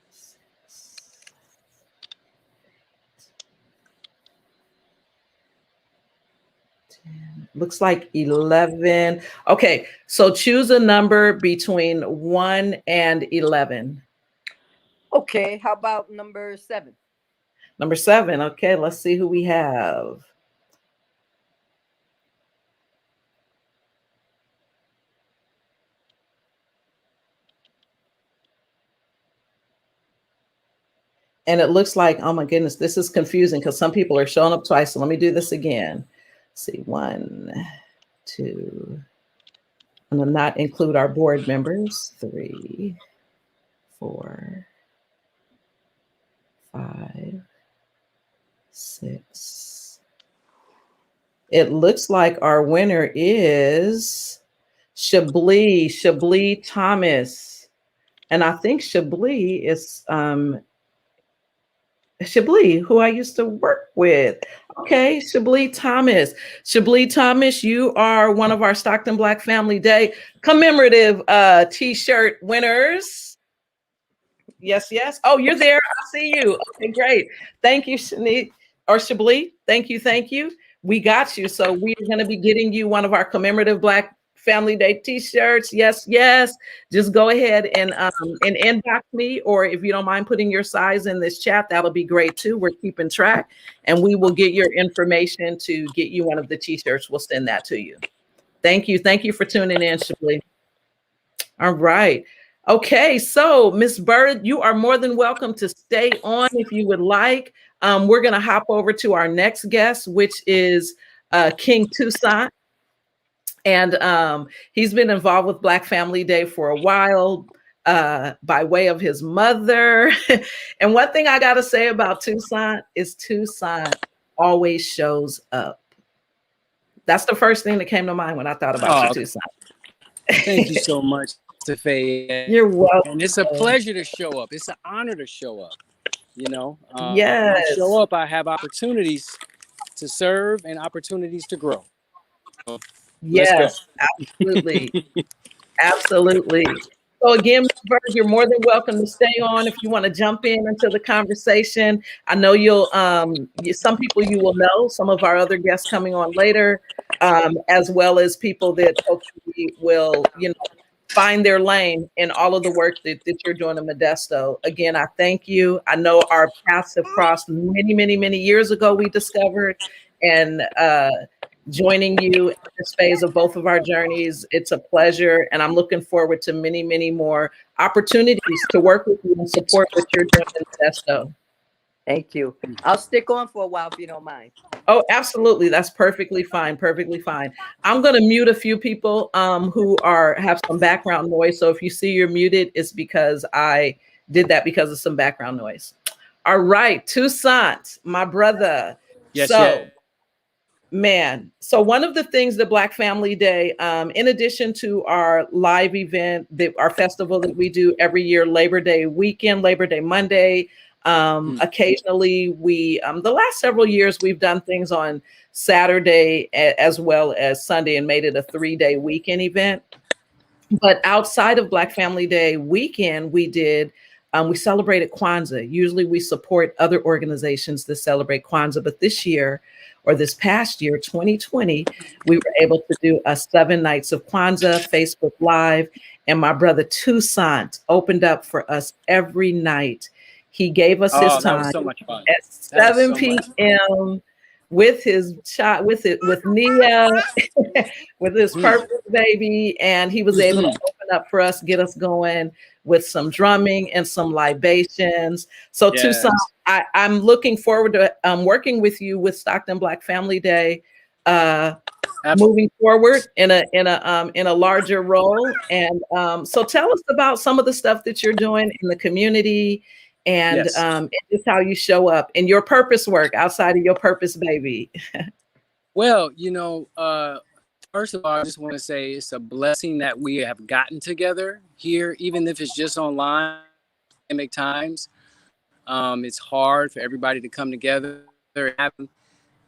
6, 10. Looks like 11. Okay, so choose a number between 1 and 11. Okay, how about number 7? Number 7. Okay, let's see who we have. And it looks like, oh my goodness, this is confusing because some people are showing up twice. So let me do this again. Let's see, 1, 2. I'm going to not include our board members. 3, 4, 5, 6. It looks like our winner is Chablis Thomas. And I think Chablis is Chablis, who I used to work with. Okay, Chablis Thomas. Chablis Thomas, you are one of our Stockton Black Family Day commemorative T-shirt winners. Yes, yes. Oh, you're there. I see you. Okay, great. Thank you, Shanique or Chablis. Thank you, thank you. We got you. So we're going to be getting you one of our commemorative Black Family Day T-shirts. Yes, yes. Just go ahead and inbox me, or if you don't mind putting your size in this chat, that'll be great too. We're keeping track, and we will get your information to get you one of the T-shirts. We'll send that to you. Thank you. Thank you for tuning in, Chablis. All right. Okay, so Ms. Bird, you are more than welcome to stay on if you would like. We're going to hop over to our next guest, which is King Toussaint. And he's been involved with Black Family Day for a while by way of his mother. And one thing I got to say about Toussaint is Toussaint always shows up. That's the first thing that came to mind when I thought about you, Toussaint. Thank you so much, Faye. You're welcome. And it's a pleasure to show up. It's an honor to show up. Yes. When I show up, I have opportunities to serve and opportunities to grow. Yes, absolutely. Absolutely. So again, Ms. Bird, you're more than welcome to stay on if you want to jump into the conversation. I know you'll, some people you will know, some of our other guests coming on later, as well as people that hopefully will, find their lane in all of the work that you're doing in Modesto. Again, I thank you. I know our paths have crossed many, many, many years ago, we discovered, and joining you in this phase of both of our journeys, it's a pleasure, and I'm looking forward to many, many more opportunities to work with you and support what you're doing in Modesto. Thank you. I'll stick on for a while if you don't mind. Oh, absolutely. That's perfectly fine. Perfectly fine. I'm going to mute a few people who have some background noise. So if you see you're muted, it's because I did that because of some background noise. All right. Toussaint, my brother. Yes, so, man. So one of the things that Black Family Day, in addition to our live event, our festival that we do every year, Labor Day weekend, Labor Day Monday, occasionally we, the last several years, we've done things on Saturday as well as Sunday and made it a 3-day weekend event. But outside of Black Family Day weekend, we did we celebrated Kwanzaa. Usually we support other organizations that celebrate Kwanzaa, but this year, or this past year, 2020, we were able to do a 7 nights of Kwanzaa Facebook Live, and my brother Toussaint opened up for us every night. He gave us his Oh, that was time so much fun. at That was 7 so much fun. p.m. with his child, with Nia, with his purpose baby, and he was able to open up for us, get us going with some drumming and some libations. So Yes. Toussaint, I'm looking forward to working with you with Stockton Black Family Day, moving forward in a larger role. And so tell us about some of the stuff that you're doing in the community, and Yes. just how you show up in your purpose work outside of your purpose baby. Well, first of all, I just want to say it's a blessing that we have gotten together here, even if it's just online. Pandemic times, it's hard for everybody to come together and have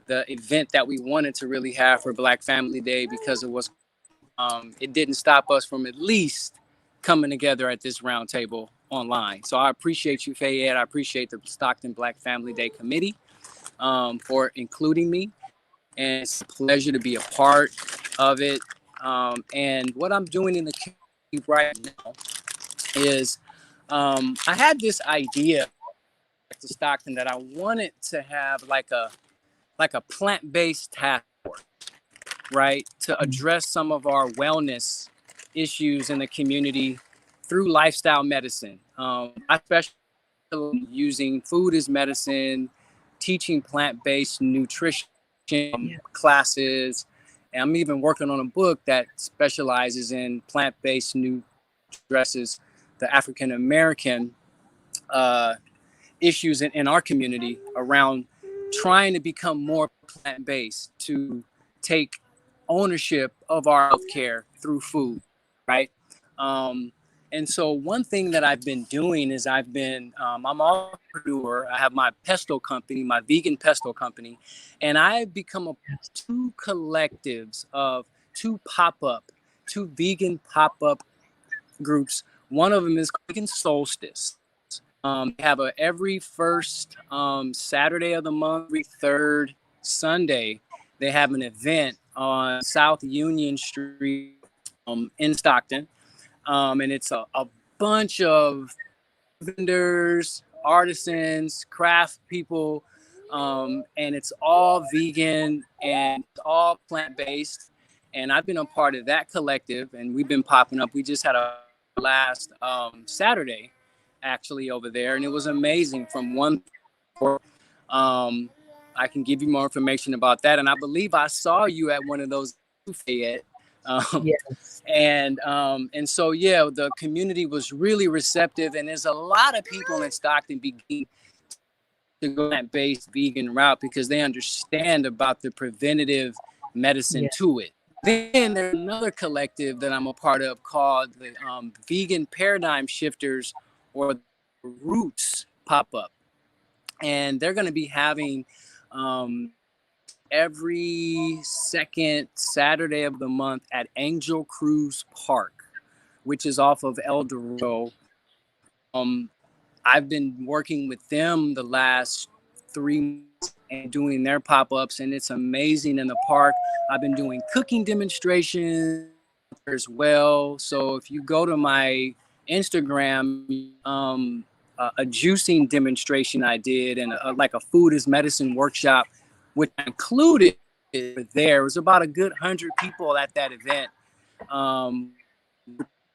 the event that we wanted to really have for Black Family Day, because it was, it didn't stop us from at least coming together at this round table online. So I appreciate you, Fayette. I appreciate the Stockton Black Family Day Committee for including me. And it's a pleasure to be a part of it. And what I'm doing in the community right now is I had this idea to Stockton that I wanted to have like a plant-based task force, right, to address some of our wellness issues in the community through lifestyle medicine. I especially using food as medicine, teaching plant-based nutrition classes. And I'm even working on a book that specializes in plant-based addresses the African American issues in our community around trying to become more plant-based, to take ownership of our healthcare through food, right? And so one thing that I've been doing is I'm an entrepreneur. I have my pesto company, my vegan pesto company, and I've become two collectives of two vegan pop-up groups. One of them is Vegan Solstice. They have every first Saturday of the month, every third Sunday, they have an event on South Union Street in Stockton. And it's a bunch of vendors, artisans, craft people, and it's all vegan and all plant-based. And I've been a part of that collective, and we've been popping up. We just had a last Saturday actually over there, and it was amazing. From one I can give you more information about that, and I believe I saw you at one of those, Fayette. Yes. And so yeah, the community was really receptive, and there's a lot of people in Stockton beginning to go that based vegan route because they understand about the preventative medicine to it. Then there's another collective that I'm a part of called the Vegan Paradigm Shifters, or Roots pop-up, and they're going to be having every second Saturday of the month at Angel Cruz Park, which is off of El Dorado. I've been working with them the last 3 months and doing their pop-ups, and it's amazing in the park. I've been doing cooking demonstrations as well. So if you go to my Instagram, a juicing demonstration I did, and like a food as medicine workshop, which included there. It was about a good 100 people at that event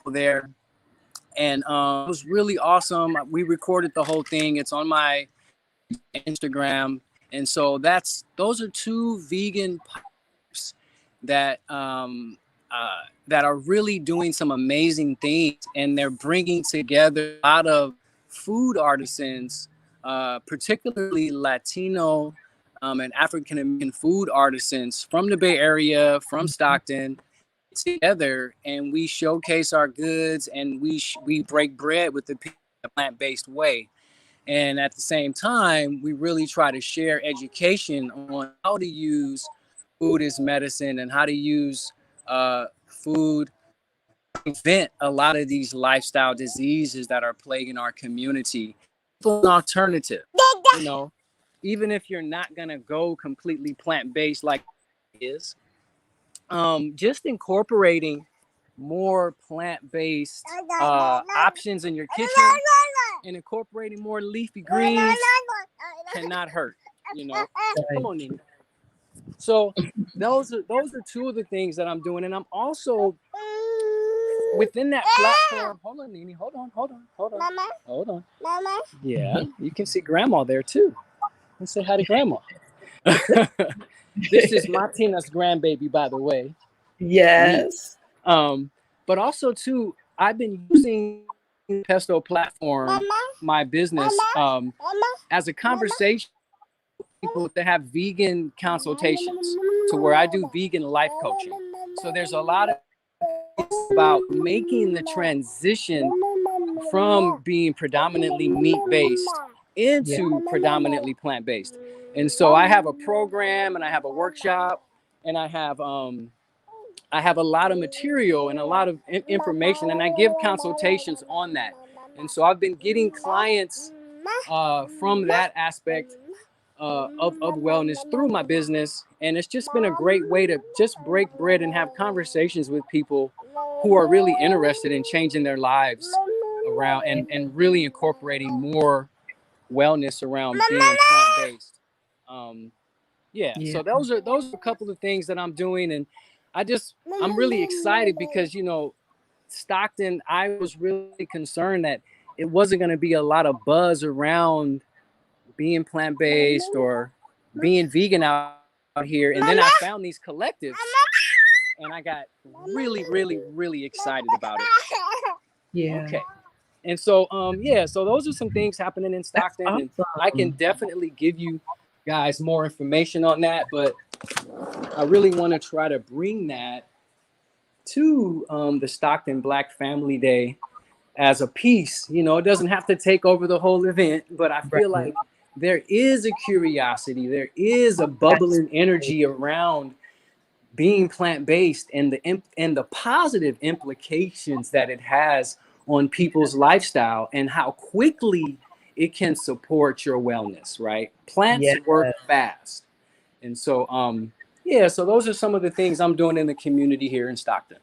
there. And it was really awesome. We recorded the whole thing. It's on my Instagram. And so those are two vegan pops that that are really doing some amazing things, and they're bringing together a lot of food artisans, particularly Latino and African American food artisans from the Bay Area, from Stockton, together, and we showcase our goods, and we break bread with the plant-based way. And at the same time, we really try to share education on how to use food as medicine and how to use food prevent a lot of these lifestyle diseases that are plaguing our community. An alternative, you know, even if you're not gonna go completely plant-based like it is, just incorporating more plant-based options in your kitchen and incorporating more leafy greens cannot hurt, you know. Come on, Nina. So those are two of the things that I'm doing, and I'm also within that platform. Hold on, Nini. Hold on. Mama. Yeah, you can see Grandma there too. Let's say hi to Grandma. This is Martina's grandbaby, by the way. Yes. But also too, I've been using Pesto platform, my business, as a conversation people to have vegan consultations, to where I do vegan life coaching. So there's a lot of about making the transition from being predominantly meat-based into predominantly plant-based. And so I have a program and I have a workshop and I have a lot of material and a lot of information, and I give consultations on that. And so I've been getting clients from that aspect of wellness through my business. And it's just been a great way to just break bread and have conversations with people who are really interested in changing their lives around and really incorporating more wellness around being plant-based. So those are a couple of things that I'm doing, and I'm really excited because, you know, Stockton, I was really concerned that it wasn't going to be a lot of buzz around being plant-based or being vegan out here. And then I found these collectives and I got really, really, really excited about it. Yeah. Okay. And so, so those are some things happening in Stockton. Awesome. And I can definitely give you guys more information on that, but I really want to try to bring that to the Stockton Black Family Day as a piece. You know, it doesn't have to take over the whole event, but I feel like there is a curiosity, there is a bubbling energy around being plant-based and the positive implications that it has on people's lifestyle and how quickly it can support your wellness, right? Plants work fast. And so, so those are some of the things I'm doing in the community here in Stockton.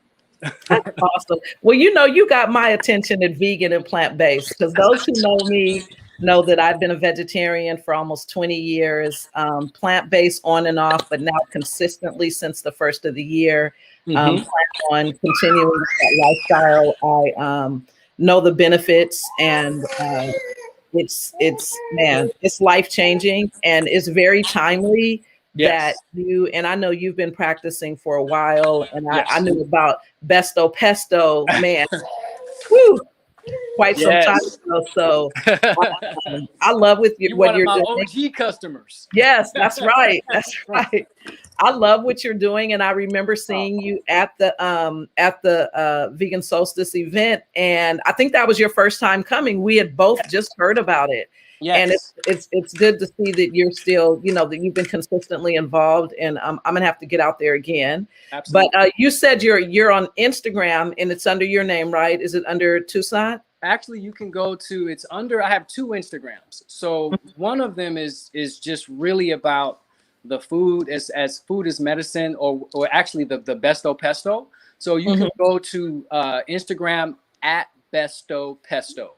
That's awesome. Well, you know, you got my attention at vegan and plant-based, because those who know me know that I've been a vegetarian for almost 20 years, plant-based on and off, but now consistently since the first of the year, plan on continuing that lifestyle. I know the benefits, and it's life-changing, and it's very timely. That you, and I know you've been practicing for a while, and I knew about Besto Pesto, man, quite some time ago. So I love what you're doing. OG customers. Yes, that's right. That's right. I love what you're doing, and I remember seeing you at the Vegan Solstice event, and I think that was your first time coming. We had both just heard about it. And it's good to see that you're still, you know, that you've been consistently involved, and I'm gonna have to get out there again. Absolutely. But you said you're on Instagram and it's under your name, right? Is it under Toussaint? Actually, you can go to I have two Instagrams. So one of them is just really about the food as food is medicine, or actually the Besto Pesto. So you can go to Instagram at Besto Pesto,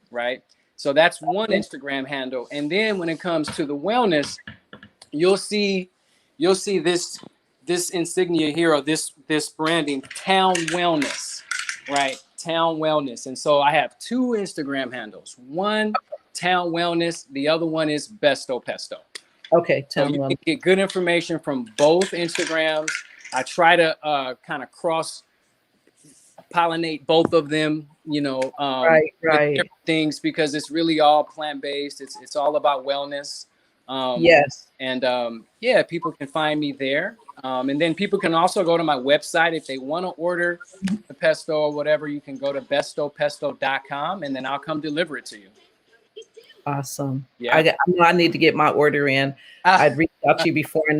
right? So that's one Instagram handle. And then when it comes to the wellness, you'll see this insignia here, or this branding, Town Wellness, right? Town Wellness. And so I have two Instagram handles. One, Town Wellness. The other one is Besto Pesto. Okay. So you can get good information from both Instagrams. I try to kind of cross pollinate both of them, you know, different things, because it's really all plant-based. It's all about wellness. And people can find me there. And then people can also go to my website if they want to order the pesto or whatever. You can go to bestopesto.com, and then I'll come deliver it to you. Awesome. Yeah. I need to get my order in. I'd reached out to you before and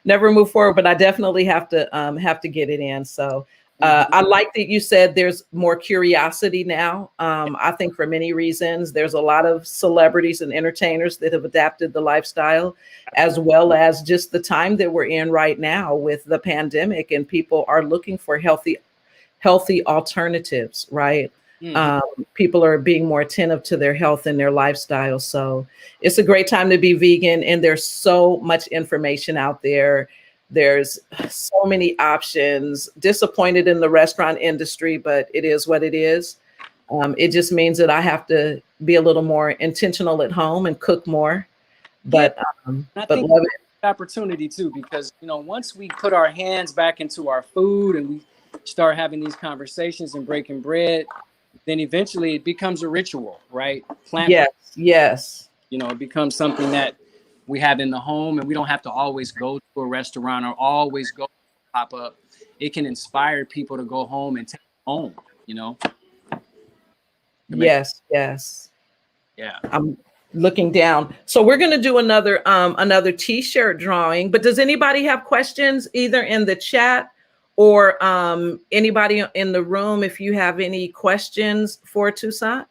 never move forward, but I definitely have to get it in. So I like that you said there's more curiosity now. I think for many reasons, there's a lot of celebrities and entertainers that have adapted the lifestyle, as well as just the time that we're in right now with the pandemic, and people are looking for healthy alternatives, right? People are being more attentive to their health and their lifestyle. So it's a great time to be vegan, and there's so much information out there. There's so many options. Disappointed in the restaurant industry, but it is what it is. It just means that I have to be a little more intentional at home and cook more. But I but think love it. Opportunity too, because once we put our hands back into our food and we start having these conversations and breaking bread, then eventually it becomes a ritual, right? Yes. It becomes something that we have in the home, and we don't have to always go to a restaurant or always go pop up. It can inspire people to go home and take it home, Yes. Yeah. I'm looking down. So we're going to do another T-shirt drawing, but does anybody have questions either in the chat or anybody in the room? If you have any questions for Toussaint?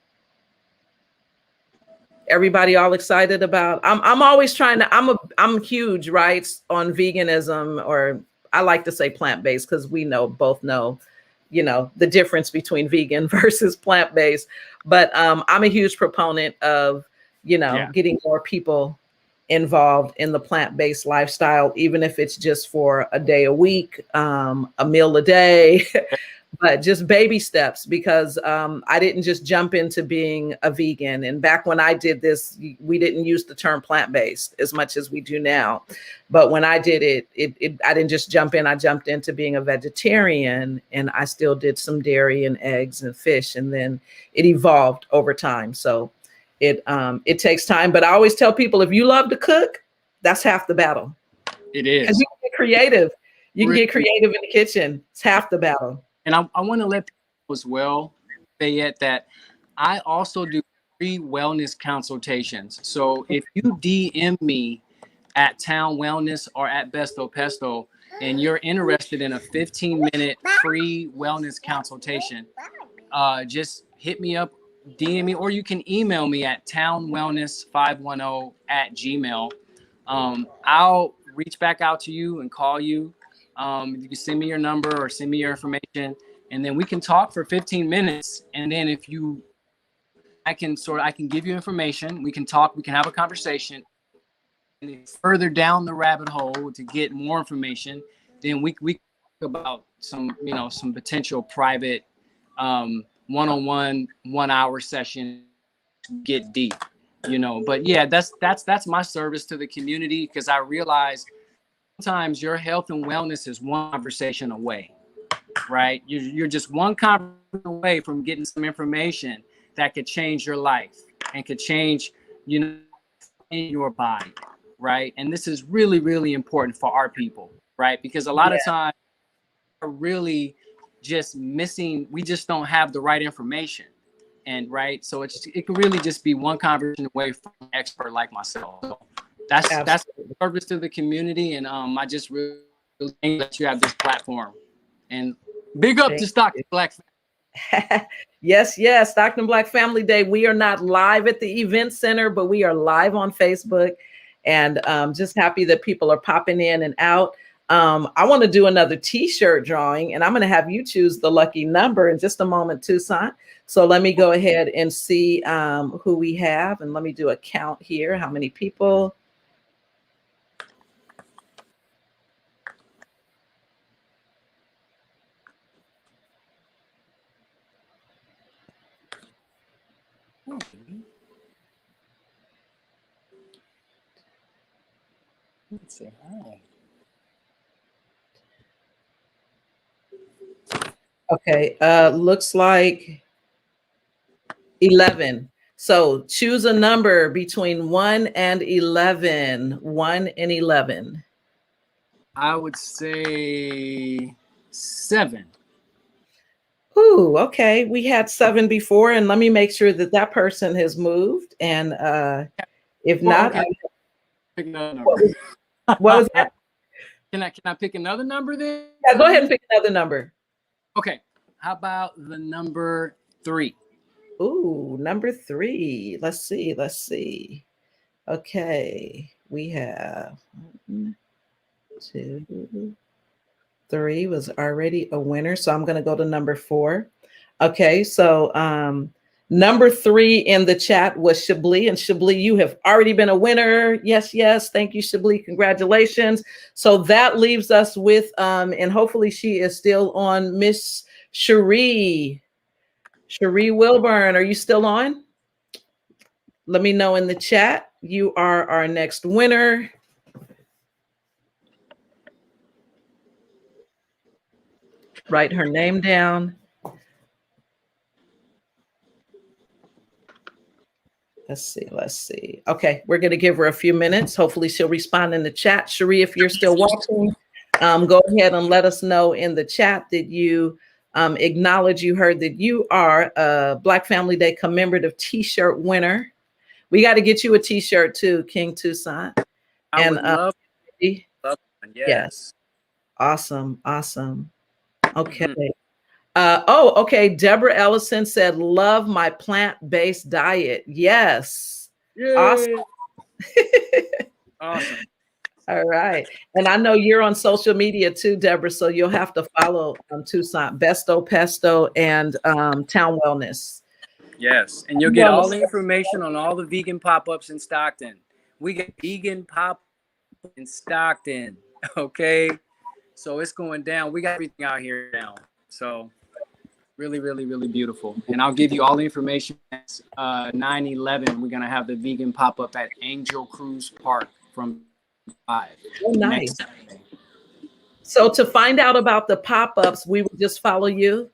Everybody all excited about, I'm always trying to, I'm huge, right, on veganism, or I like to say plant-based, because we both know, the difference between vegan versus plant-based. But I'm a huge proponent of, getting more people involved in the plant-based lifestyle, even if it's just for a day a week, a meal a day, but just baby steps, because I didn't just jump into being a vegan. And back when I did this, we didn't use the term plant-based as much as we do now. But when I did it, I didn't just jump in. I jumped into being a vegetarian, and I still did some dairy and eggs and fish. And then it evolved over time. So it takes time. But I always tell people, if you love to cook, that's half the battle. It is. Because you can get creative. You can get creative in the kitchen. It's half the battle. And I want to let people know as well, Fayette, that I also do free wellness consultations. So if you DM me at Town Wellness or at Besto Pesto, and you're interested in a 15-minute free wellness consultation, just hit me up, DM me, or you can email me at townwellness510@gmail. I'll reach back out to you and call you. You can send me your number or send me your information, and then we can talk for 15 minutes. And then I can give you information. We can talk. We can have a conversation. And then further down the rabbit hole to get more information, then we talk about some potential private one-on-one 1-hour session. Get deep, But yeah, that's my service to the community, because I realize sometimes your health and wellness is one conversation away, right? You're just one conversation away from getting some information that could change your life and could change, in your body, right? And this is really, really important for our people, right? Because a lot of times we're really just missing, we just don't have the right information. And right, so it can really just be one conversation away from an expert like myself. So that's the service to the community, and I just really think that you have this platform. And big up to Stockton Black Family. Yes, Stockton Black Family Day. We are not live at the event center, but we are live on Facebook, and just happy that people are popping in and out. I want to do another T-shirt drawing, and I'm going to have you choose the lucky number in just a moment, Toussaint. So let me go ahead and see who we have, and let me do a count here. How many people? Let's say hi. Okay, looks like 11. So choose a number between 1 and 11. 1 and 11. I would say 7. Ooh, okay. We had 7 before, and let me make sure that person has moved. And if not, okay. Pick another number. What was that? Can I pick another number then? Yeah, go ahead and pick another number. Okay. How about the number 3? Ooh, number 3. Let's see. Let's see. Okay. We have 1, 2, 3 was already a winner. So I'm going to go to number 4. Okay. So number 3 in the chat was Chablis. And Chablis, you have already been a winner. Yes, yes. Thank you, Chablis. Congratulations. So that leaves us with, and hopefully she is still on, Miss Cherie. Cherie Wilburn, are you still on? Let me know in the chat. You are our next winner. Write her name down. Let's see. Let's see. Okay, we're going to give her a few minutes. Hopefully she'll respond in the chat. Cherie, if you're still watching, go ahead and let us know in the chat that you acknowledge you heard that you are a Black Family Day commemorative T-shirt winner. We got to get you a T-shirt too, King Toussaint. I would love one. Yes. Awesome. Awesome. Okay. Okay. Deborah Ellison said, love my plant-based diet. Yes. Yay. Awesome. Awesome. All right. And I know you're on social media too, Deborah, so you'll have to follow Toussaint, Besto Pesto, and Town Wellness. Yes. And you'll get all the information on all the vegan pop-ups in Stockton. We get vegan pop in Stockton. Okay. So it's going down. We got everything out here now. So really, really, really beautiful. And I'll give you all the information. 9/11, we're going to have the vegan pop-up at Angel Cruise Park from 5. Oh, nice. So to find out about the pop-ups, we will just follow you.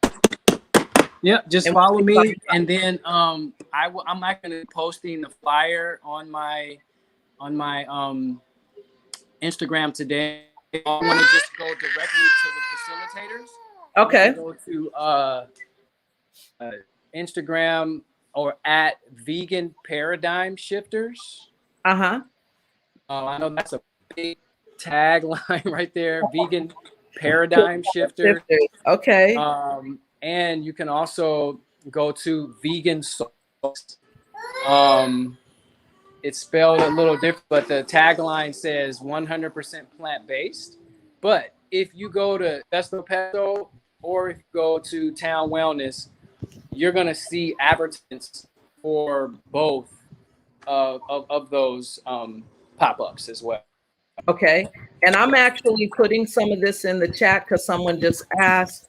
Yep, just follow me. And then I'm actually posting the flyer on my Instagram today. I want to just go directly to the facilitators. Okay. Go to Instagram or at Vegan Paradigm Shifters. Uh-huh. I know that's a big tagline right there. Vegan Paradigm Shifters. Okay. And you can also go to Vegan Sauce. It's spelled a little different, but the tagline says 100% plant-based. But if you go to Besto Pesto or if you go to Town Wellness, you're going to see advertisements for both of those pop-ups as well. Okay. And I'm actually putting some of this in the chat because someone just asked.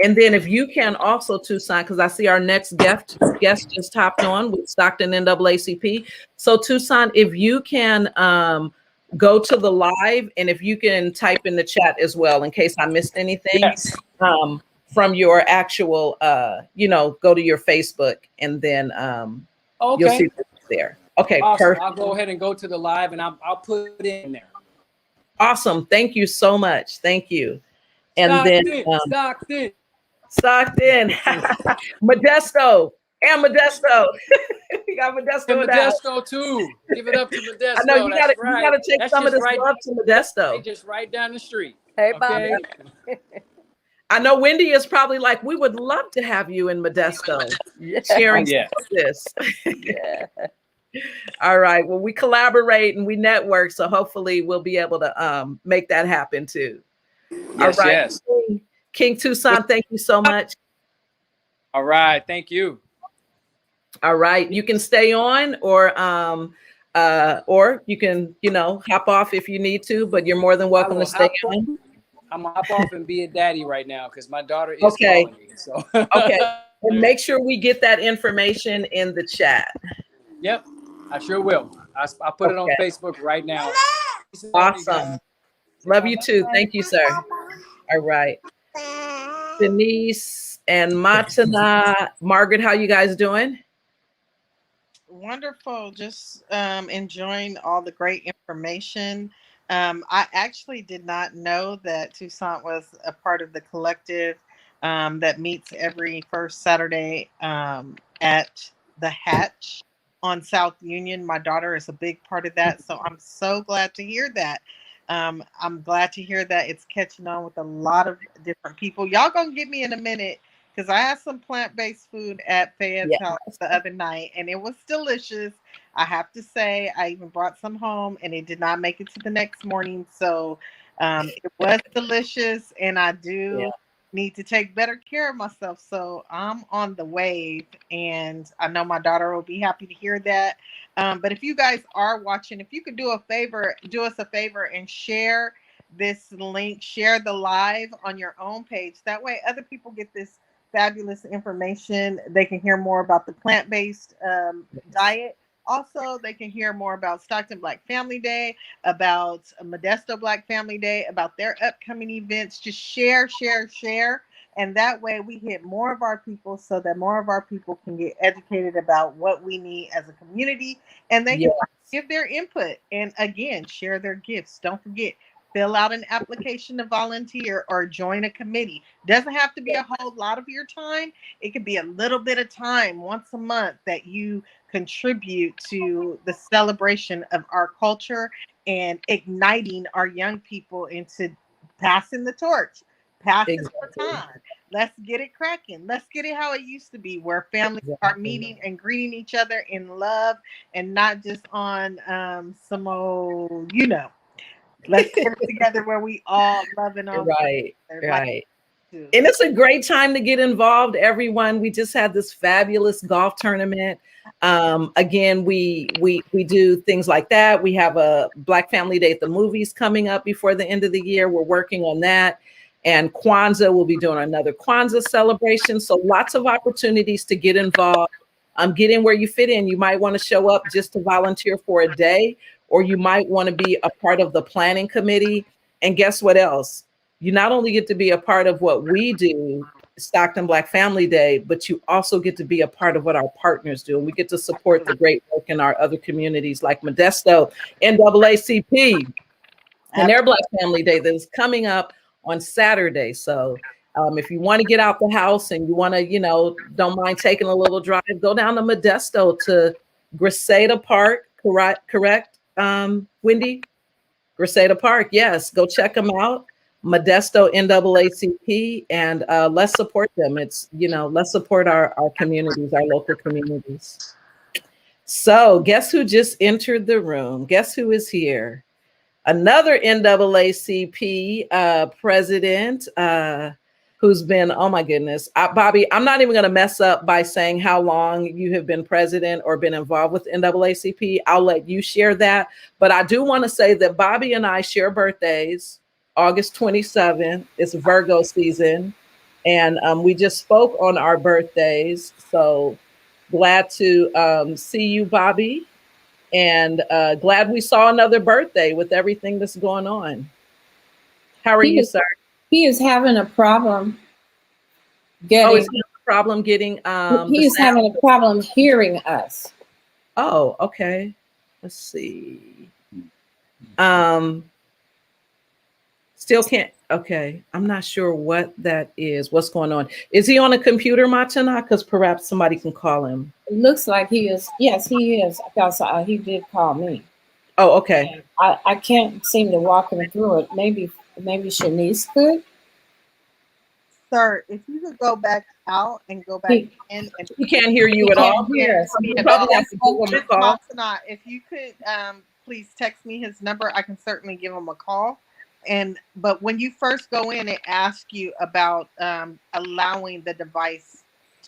And then if you can also, Toussaint, because I see our next guest just hopped on with Stockton NAACP. So Toussaint, if you can go to the live and if you can type in the chat as well, in case I missed anything, yes. From your actual, go to your Facebook and then okay. You'll see what's there. Okay, awesome. perfect. I'll go ahead and go to the live and I'll put it in there. Awesome. Thank you so much. Thank you. And Stockton. Modesto. And Modesto. We got Modesto. And Modesto too. Give it up to Modesto. I know you gotta take some of this love to Modesto. Just right down the street. Hey, Bobby. I know Wendy is probably like, we would love to have you in Modesto sharing this. Yeah. All right. Well, we collaborate and we network, so hopefully we'll be able to make that happen too. Yes, all right. Yes. King Toussaint, thank you so much. All right. Thank you. All right. You can stay on or you can, hop off if you need to, but you're more than welcome to stay on. I'm gonna hop off and be a daddy right now because my daughter is calling me. So okay. And make sure we get that information in the chat. Yep, I sure will. I'll put it on Facebook right now. Awesome. Love you too. Thank you, sir. All right. Denise and Matana. Margaret, how you guys doing? Wonderful. Just enjoying all the great information. I actually did not know that Toussaint was a part of the collective that meets every first Saturday at the Hatch on South Union. My daughter is a big part of that, so I'm so glad to hear that. I'm glad to hear that it's catching on with a lot of different people. Y'all gonna get me in a minute because I had some plant-based food at Fayette's Yeah. house the other night, and it was delicious. I have to say, I even brought some home, and it did not make it to the next morning. So it was delicious, and I Yeah. do need to take better care of myself. So I'm on the wave, and I know my daughter will be happy to hear that. But if you guys are watching, if you could do us a favor and share this link, share the live on your own page. That way, other people get this fabulous information. They can hear more about the plant-based diet. Also, they can hear more about Stockton Black Family Day, about Modesto Black Family Day, about their upcoming events. Just share, share, share. And that way we hit more of our people so that more of our people can get educated about what we need as a community, and they can Yes. give their input and again share their gifts. Don't forget, fill out an application to volunteer or join a committee. Doesn't have to be a whole lot of your time. It could be a little bit of time once a month that you contribute to the celebration of our culture and igniting our young people into passing the torch, passing the Exactly. baton. Let's get it cracking. Let's get it how it used to be, where families are Exactly. meeting and greeting each other in love and not just on some old, let's get it together where we all loving on one Right. another. Like Right. to. And it's a great time to get involved, everyone. We just had this fabulous golf tournament. Again, we do things like that. We have a Black Family Day at the movies coming up before the end of the year. We're working on that. And Kwanzaa, we'll be doing another Kwanzaa celebration. So lots of opportunities to get involved. Get in where you fit in. You might want to show up just to volunteer for a day, or you might want to be a part of the planning committee. And guess what else? You not only get to be a part of what we do, Stockton Black Family Day, but you also get to be a part of what our partners do. And we get to support the great work in our other communities like Modesto, NAACP, and their Black Family Day that is coming up on Saturday. So if you want to get out the house and you want to, don't mind taking a little drive, go down to Modesto to Griseda Park, correct, Wendy? Griseda Park, yes, go check them out. Modesto NAACP, and let's support them. Let's support our communities, our local communities. So guess who just entered the room? Guess who is here? Another NAACP president who's been, oh my goodness, Bobby, I'm not even going to mess up by saying how long you have been president or been involved with NAACP. I'll let you share that. But I do want to say that Bobby and I share birthdays. August 27th. It's Virgo season. And we just spoke on our birthdays. So glad to see you, Bobby. And glad we saw another birthday with everything that's going on. How are you, sir? He is having a problem Oh, is getting. he a problem getting? He is having a problem hearing us. Oh, okay. Let's see. Still can't. Okay, I'm not sure what that is. What's going on? Is he on a computer, Matana? Because perhaps somebody can call him. It looks like he is. Yes, he is. Because he did call me. Oh, okay. I can't seem to walk him through it. Maybe Shanice could. Sir, if you could go back out and go back in, and he can't hear you at all. Yes, you probably have to give him a call. If you could please text me his number, I can certainly give him a call. But when you first go in, it asks you about allowing the device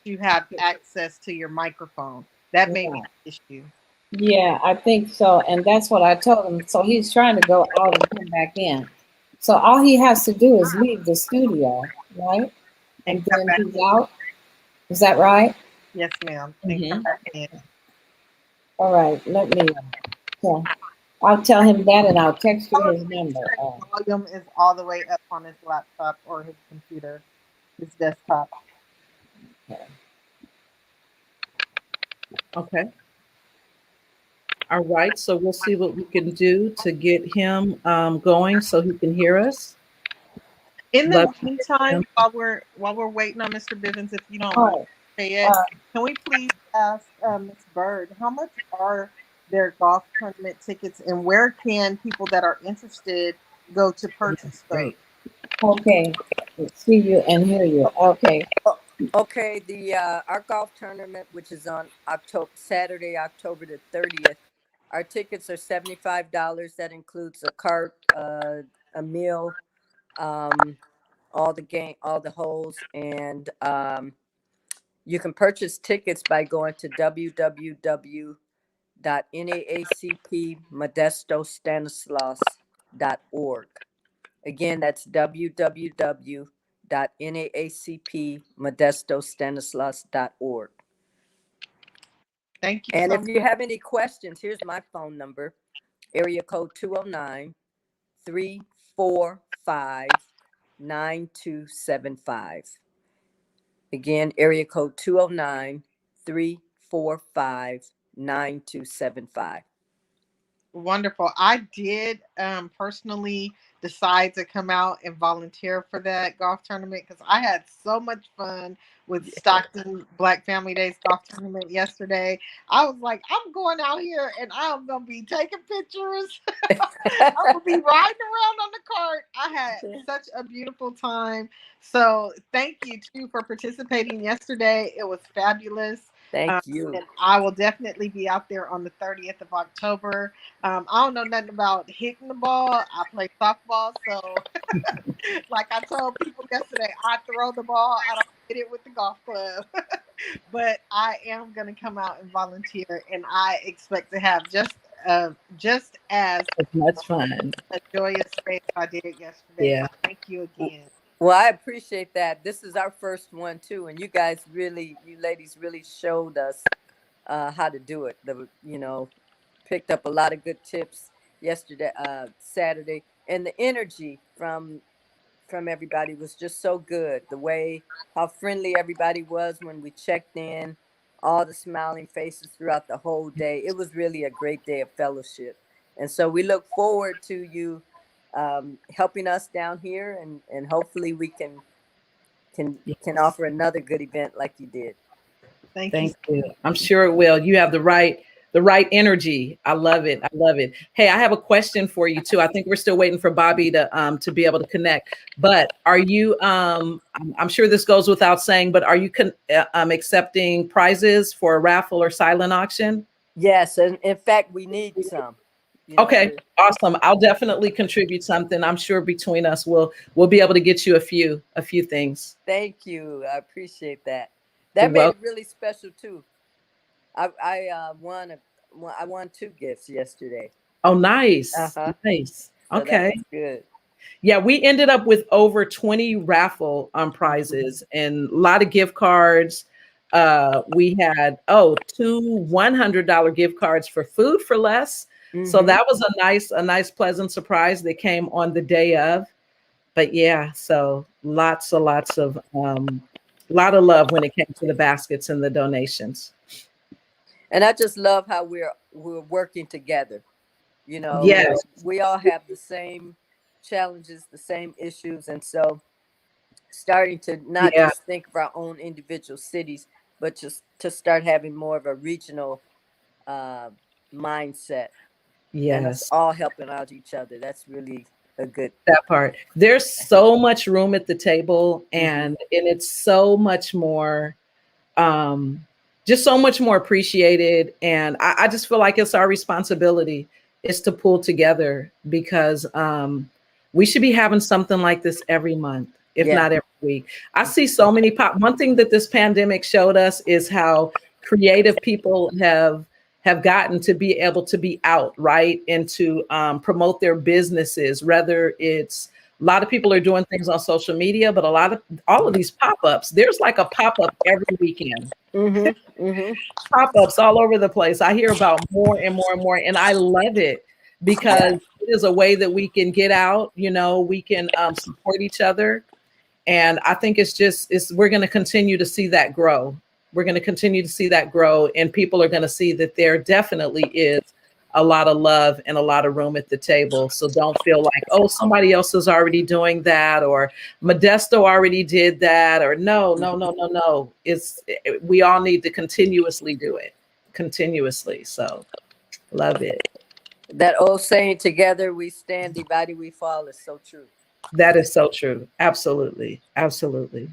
to have access to your microphone. That may be an issue. Yeah, I think so. And that's what I told him. So he's trying to go out and come back in. So all he has to do is leave the studio, right? And then he's out. Is that right? Yes, ma'am. Come back in. All right. Let me. I'll tell him that, and I'll text you his number. His volume is all the way up on his laptop or his computer, his desktop. Okay. All right. So we'll see what we can do to get him going so he can hear us. In the meantime, while we're waiting on Mr. Bivens, if you don't mind, can we please ask Ms. Bird, how much are their golf tournament tickets, and where can people that are interested go to purchase those. Great. Okay. See you and hear you. Okay. Okay, the our golf tournament, which is on Saturday, October the 30th. Our tickets are $75. That includes a cart, a meal, all the holes, and you can purchase tickets by going to www.naacpmodestostanislaus.org. Again, that's www.naacpmodestostanislaus.org. Thank you And so if much. you have any questions, here's my phone number, area code 209-345-9275. Again, area code 209-345-9275. Wonderful. I did personally decide to come out and volunteer for that golf tournament because I had so much fun with Stockton Black Family Days golf tournament yesterday. I was like, I'm going out here and I'm going to be taking pictures. I'm going to be riding around on the cart. I had such a beautiful time. So thank you too for participating yesterday. It was fabulous. Thank you. And I will definitely be out there on the 30th of October. I don't know nothing about hitting the ball. I play softball, so like I told people yesterday, I throw the ball. I don't hit it with the golf club. But I am going to come out and volunteer, and I expect to have just as much fun. a joyous day as I did yesterday. Yeah. So thank you again. Well, I appreciate that. This is our first one too, and you ladies really showed us how to do it. Picked up a lot of good tips yesterday, Saturday, and the energy from everybody was just so good. The way how friendly everybody was when we checked in, all the smiling faces throughout the whole day. It was really a great day of fellowship, and so we look forward to you helping us down here, and hopefully we can offer another good event like you did. Thank you. I'm sure it will. You have the right energy. I love it. I love it. Hey, I have a question for you too. I think we're still waiting for Bobby to be able to connect. But are you? I'm sure this goes without saying, but are you accepting prizes for a raffle or silent auction? Yes, and in fact, we need some. Okay, awesome. I'll definitely contribute something. I'm sure between us, we'll be able to get you a few things. Thank you. I appreciate that. That made it really special too. I won 2 gifts yesterday. Oh, nice. Nice. Okay. So good. Yeah, we ended up with over 20 raffle prizes and a lot of gift cards. We had 2 $100 gift cards for Food for Less. So that was a nice pleasant surprise that came on the day of. But yeah, so lots of lot of love when it came to the baskets and the donations. And I just love how we're working together. Yes. We all have the same challenges, the same issues, and so starting to not just think of our own individual cities, but just to start having more of a regional mindset. Yes. And us all helping out each other. That's really a good part. There's so much room at the table, and it's so much more just so much more appreciated. And I just feel like it's our responsibility is to pull together, because we should be having something like this every month, if not every week. I see so many one thing that this pandemic showed us is how creative people have gotten to be able to be out, right? And to promote their businesses, whether it's a lot of people are doing things on social media, but all of these pop-ups, there's like a pop-up every weekend. Pop-ups all over the place. I hear about more and more and more, and I love it because it is a way that we can get out, we can support each other. And I think we're going to continue to see that grow. We're going to continue to see that grow, and people are going to see that there definitely is a lot of love and a lot of room at the table. So don't feel like, oh, somebody else is already doing that, or Modesto already did that, or no. We all need to continuously do it, continuously. So love it. That old saying, together we stand, divided we fall, is so true. That is so true. Absolutely. Absolutely.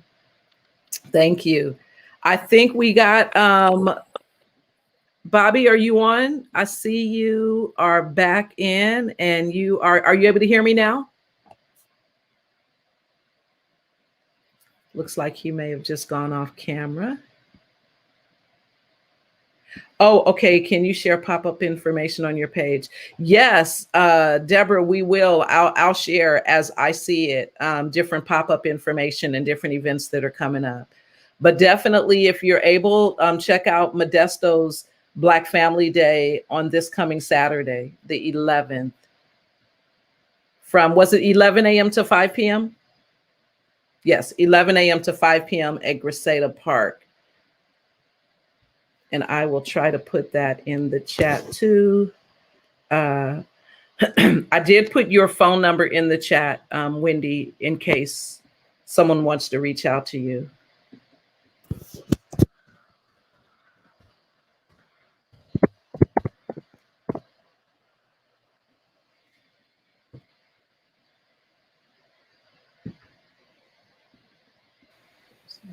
Thank you. I think we got Bobby, are you on? I see you are back in and are you able to hear me now? Looks like he may have just gone off camera. Oh, okay. Can you share pop-up information on your page? Yes, Deborah, we will. I'll share as I see it, different pop-up information and different events that are coming up. But definitely, if you're able, check out Modesto's Black Family Day on this coming Saturday, the 11th. From, was it 11 a.m. to 5 p.m.? Yes, 11 a.m. to 5 p.m. at Griseda Park. And I will try to put that in the chat too. I did put your phone number in the chat, Wendy, in case someone wants to reach out to you.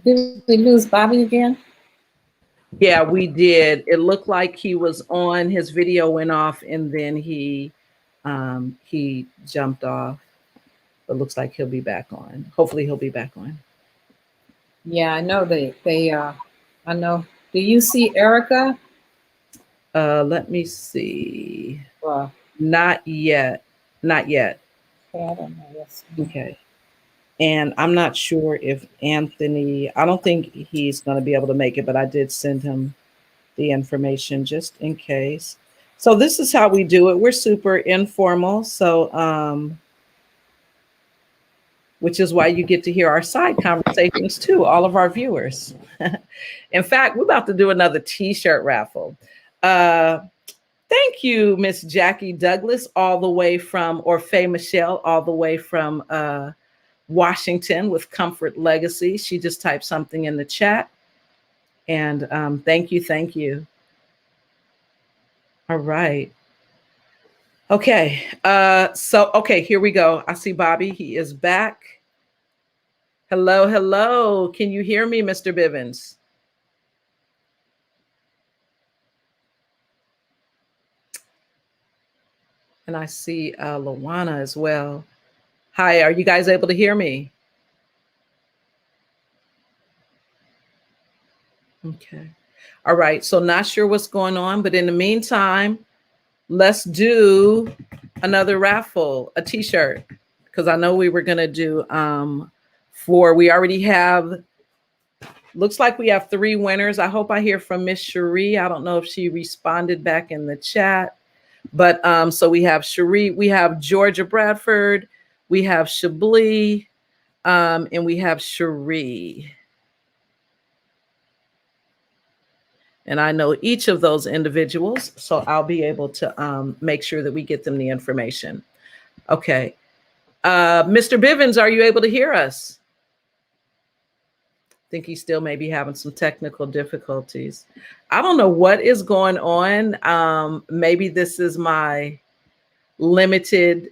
Did we lose Bobby again? Yeah, we did. It looked like he was on, his video went off, and then he jumped off. But looks like he'll be back on. Hopefully he'll be back on. Yeah, I know I know. Do you see Erica? Let me see. Well, Not yet. Not yet. okay, I don't know. Yes. Okay. And I'm not sure if Anthony, I don't think he's going to be able to make it, but I did send him the information just in case. So this is how we do it. We're super informal. So, which is why you get to hear our side conversations too, all of our viewers. In fact, we're about to do another T-shirt raffle. Thank you, Miss Jackie Douglas, all the way from, or Faye Michelle, all the way from Washington with Comfort Legacy. She just typed something in the chat. And thank you, thank you. All right. Okay. Okay, here we go. I see Bobby. He is back. Hello, hello. Can you hear me, Mr. Bivens? And I see Lawana as well. Hi, are you guys able to hear me? Okay. All right. So not sure what's going on, but in the meantime, let's do another raffle, a T-shirt, because I know we were going to do we already have, looks like we have 3 winners. I hope I hear from Miss Cherie. I don't know if she responded back in the chat, but so we have Cherie, we have Georgia Bradford, we have Chablis, and we have Cherie. And I know each of those individuals, so I'll be able to make sure that we get them the information. Okay. Mr. Bivens, are you able to hear us? I think he still may be having some technical difficulties. I don't know what is going on. Maybe this is my limited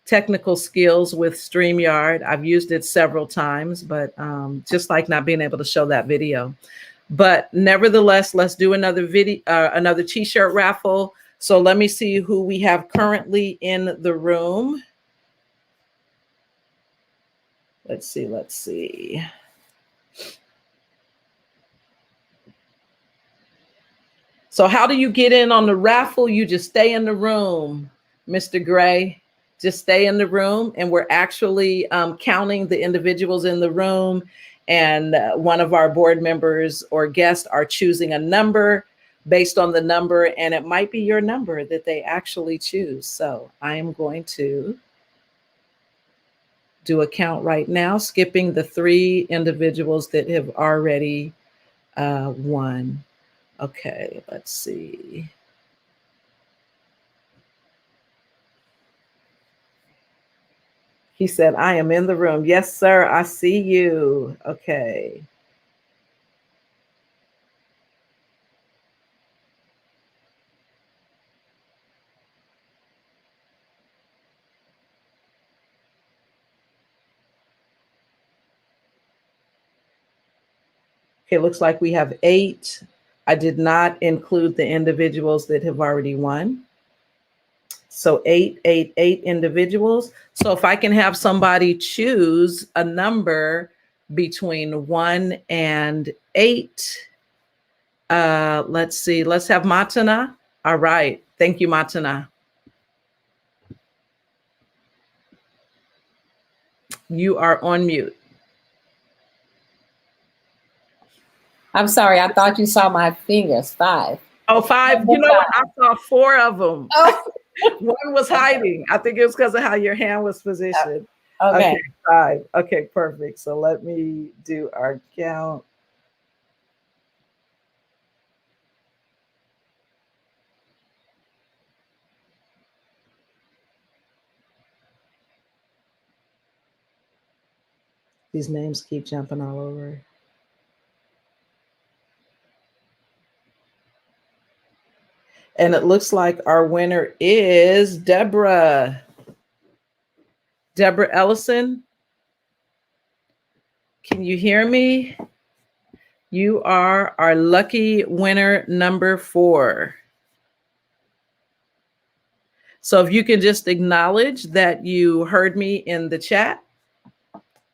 technical skills with StreamYard. I've used it several times, but just like not being able to show that video. But nevertheless, let's do another video, another T-shirt raffle. So let me see who we have currently in the room. Let's see, let's see. So how do you get in on the raffle? You just stay in the room, Mr. Gray. Just stay in the room, and we're actually counting the individuals in the room. And one of our board members or guests are choosing a number based on the number, and it might be your number that they actually choose. So I am going to do a count right now, skipping the 3 individuals that have already won. Okay, let's see. He said, I am in the room. Yes, sir, I see you. Okay. Okay, looks like we have 8. I did not include the individuals that have already won. So 8 individuals. So if I can have somebody choose a number between 1 and 8. Let's see. Let's have Matana. All right. Thank you, Matana. You are on mute. I'm sorry, I thought you saw my fingers. 5. Oh, 5. You know what? I saw 4 of them. Oh. One was hiding. I think it was because of how your hand was positioned. Okay. 5. Okay, perfect. So let me do our count. These names keep jumping all over. And it looks like our winner is Deborah. Deborah Ellison. Can you hear me? You are our lucky winner number 4. So if you can just acknowledge that you heard me in the chat,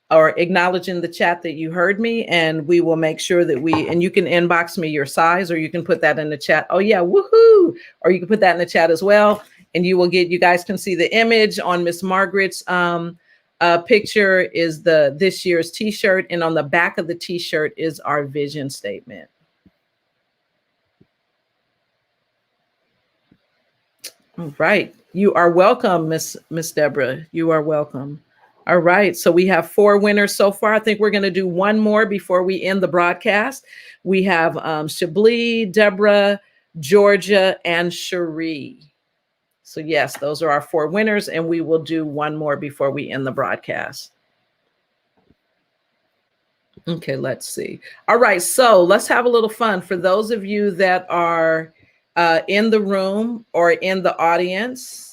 or acknowledge in the chat that you heard me, and we will make sure that and you can inbox me your size, or you can put that in the chat. Oh yeah, woohoo! Or you can put that in the chat as well, and you guys can see the image on Miss Margaret's picture is this year's T-shirt, and on the back of the T-shirt is our vision statement. All right, you are welcome, Miss Deborah. You are welcome. All right, so we have 4 winners so far. I think we're going to do one more before we end the broadcast. We have Chablis, Deborah, Georgia, and Cherie. So yes, those are our 4 winners, and we will do one more before we end the broadcast. Okay, let's see. All right, so let's have a little fun. For those of you that are in the room or in the audience,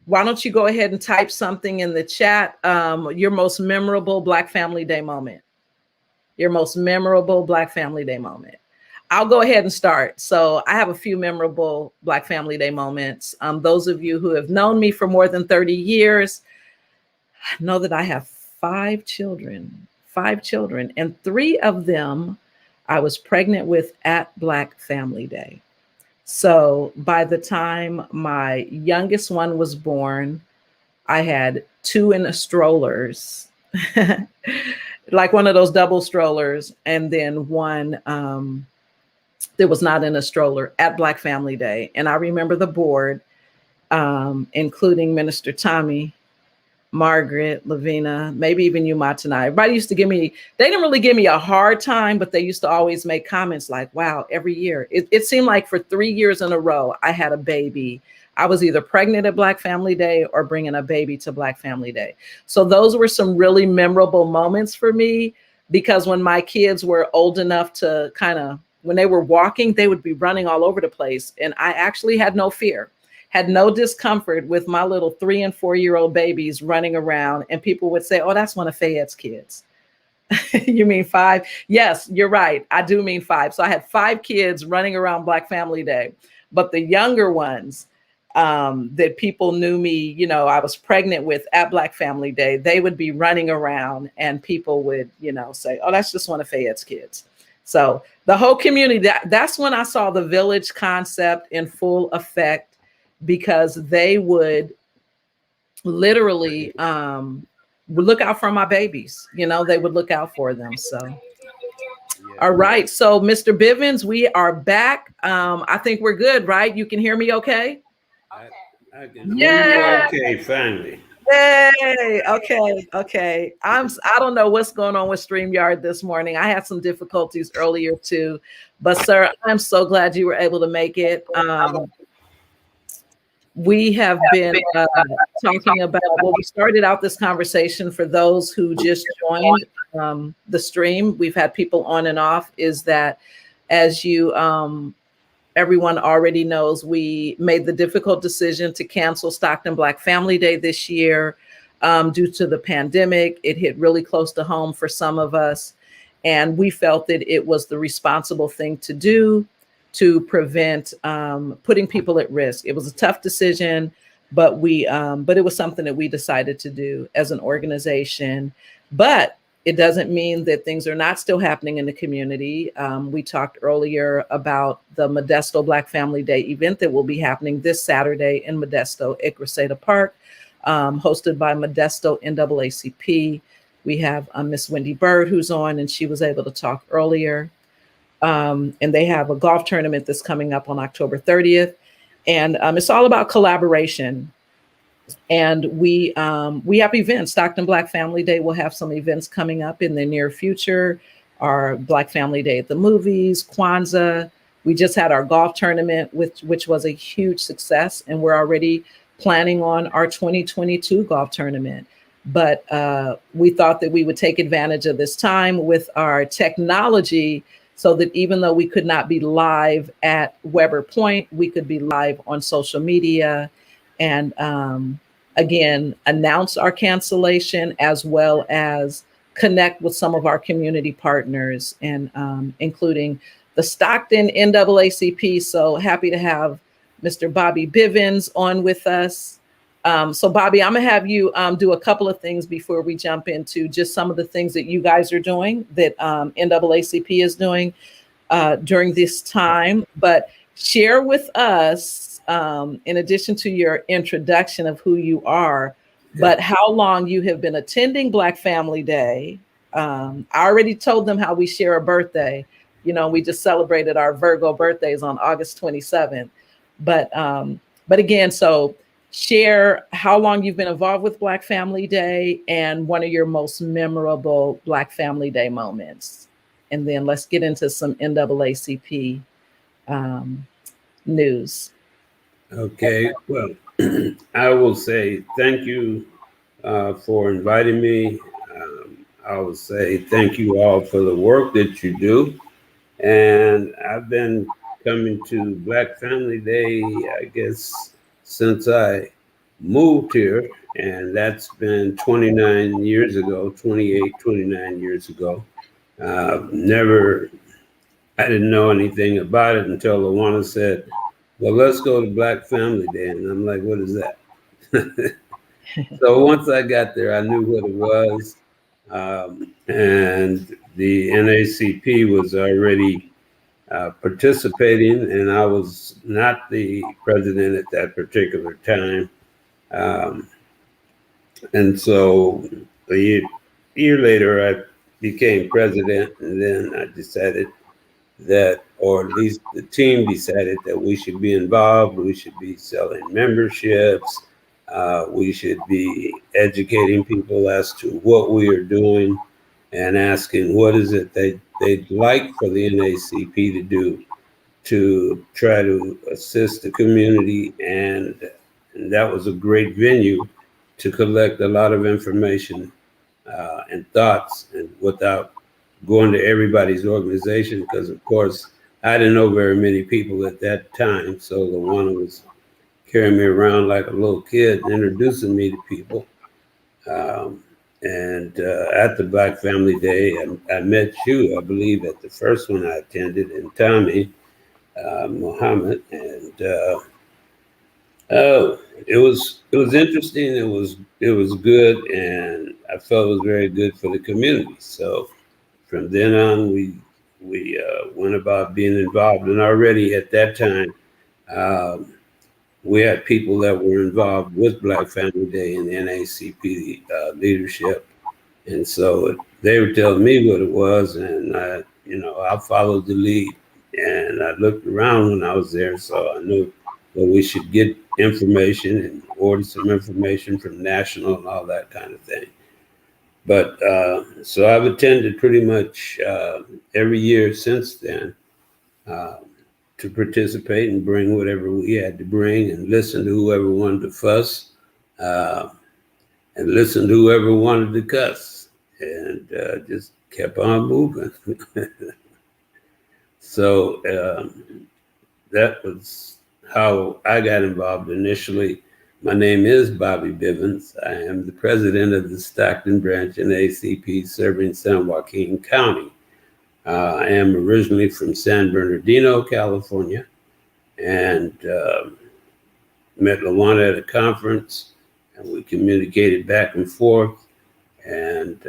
why don't you go ahead and type something in the chat, your most memorable Black Family Day moment. Your most memorable Black Family Day moment. I'll go ahead and start. So I have a few memorable Black Family Day moments. Those of you who have known me for more than 30 years know that I have 5 children, and 3 of them I was pregnant with at Black Family Day. So by the time my youngest one was born, I had 2 in the strollers, like one of those double strollers, and then one that was not in a stroller at Black Family Day. And I remember the board, including Minister Tommy, Margaret, Lavina, maybe even you, Matana. Everybody used to they didn't really give me a hard time, but they used to always make comments like, wow, every year. It seemed like for 3 years in a row, I had a baby. I was either pregnant at Black Family Day or bringing a baby to Black Family Day. So those were some really memorable moments for me, because when my kids were old enough to when they were walking, they would be running all over the place. And I actually had no fear. Had no discomfort with my little 3- and 4-year-old babies running around, and people would say, oh, that's one of Fayette's kids. You mean 5? Yes, you're right. I do mean 5. So I had 5 kids running around Black Family Day, but the younger ones that people knew me, I was pregnant with at Black Family Day, they would be running around, and people would, say, oh, that's just one of Fayette's kids. So the whole community, that's when I saw the village concept in full effect, because they would literally look out for my babies. They would look out for them. So, all right. So, Mr. Bivens, we are back. I think we're good, right? You can hear me okay? I can hear you okay, finally. Yay. Okay. I don't know what's going on with StreamYard this morning. I had some difficulties earlier too, but sir, I'm so glad you were able to make it. We have been talking about, we started out this conversation for those who just joined the stream. We've had people on and off, is that as you, everyone already knows, we made the difficult decision to cancel Stockton Black Family Day this year due to the pandemic. It hit really close to home for some of us. And we felt that it was the responsible thing to do to prevent putting people at risk. It was a tough decision, but but it was something that we decided to do as an organization. But it doesn't mean that things are not still happening in the community. We talked earlier about the Modesto Black Family Day event that will be happening this Saturday in Modesto at Crescenta Park, hosted by Modesto NAACP. We have Miss Wendy Bird who's on, and she was able to talk earlier. And they have a golf tournament that's coming up on October 30th. And it's all about collaboration. And we have events. Stockton Black Family Day will have some events coming up in the near future. Our Black Family Day at the movies, Kwanzaa. We just had our golf tournament, which was a huge success. And we're already planning on our 2022 golf tournament. But we thought that we would take advantage of this time with our technology so that even though we could not be live at Weber Point, we could be live on social media and again, announce our cancellation as well as connect with some of our community partners and including the Stockton NAACP. So happy to have Mr. Bobby Bivens on with us. So Bobby, I'm gonna have you do a couple of things before we jump into just some of the things that you guys are doing, that NAACP is doing during this time. But share with us, in addition to your introduction of who you are, but how long you have been attending Black Family Day. I already told them how we share a birthday. You know, we just celebrated our Virgo birthdays on August 27th. But again, so share how long you've been involved with Black Family Day and one of your most memorable Black Family Day moments. And then let's get into some NAACP news. Okay, well, I will say thank you for inviting me. I will say thank you all for the work that you do. And I've been coming to Black Family Day, I guess, since I moved here. And that's been 29 years ago, 28, 29 years ago. I didn't know anything about it until Luana said, well, let's go to Black Family Day. And I'm like, what is that? So once I got there, I knew what it was. And the NACP was already participating, and I was not the president at that particular time. And so a year later, I became president, and then I decided that, or at least the team decided that we should be involved, we should be selling memberships, we should be educating people as to what we are doing and asking what is it they'd like for the NACP to do to try to assist the community. And that was a great venue to collect a lot of information and thoughts, and without going to everybody's organization, because of course I didn't know very many people at that time. So the one who was carrying me around like a little kid, introducing me to people. And at the Black Family Day, I met you, I believe, at the first one I attended, and Tommy Muhammad, and it was interesting. It was good, and I felt it was very good for the community. So from then on, we went about being involved, and already at that time, we had people that were involved with Black Family Day and the NACP leadership, and so they were telling me what it was, and I followed the lead, and I looked around when I was there, so I knew that we should get information and order some information from national and all that kind of thing. But so I've attended pretty much every year since then to participate and bring whatever we had to bring, and listen to whoever wanted to fuss, and listen to whoever wanted to cuss, and just kept on moving. So that was how I got involved initially. My name is Bobby Bivens. I am the president of the Stockton branch NACP serving San Joaquin County. I am originally from San Bernardino, California, and met Luana at a conference, and we communicated back and forth. And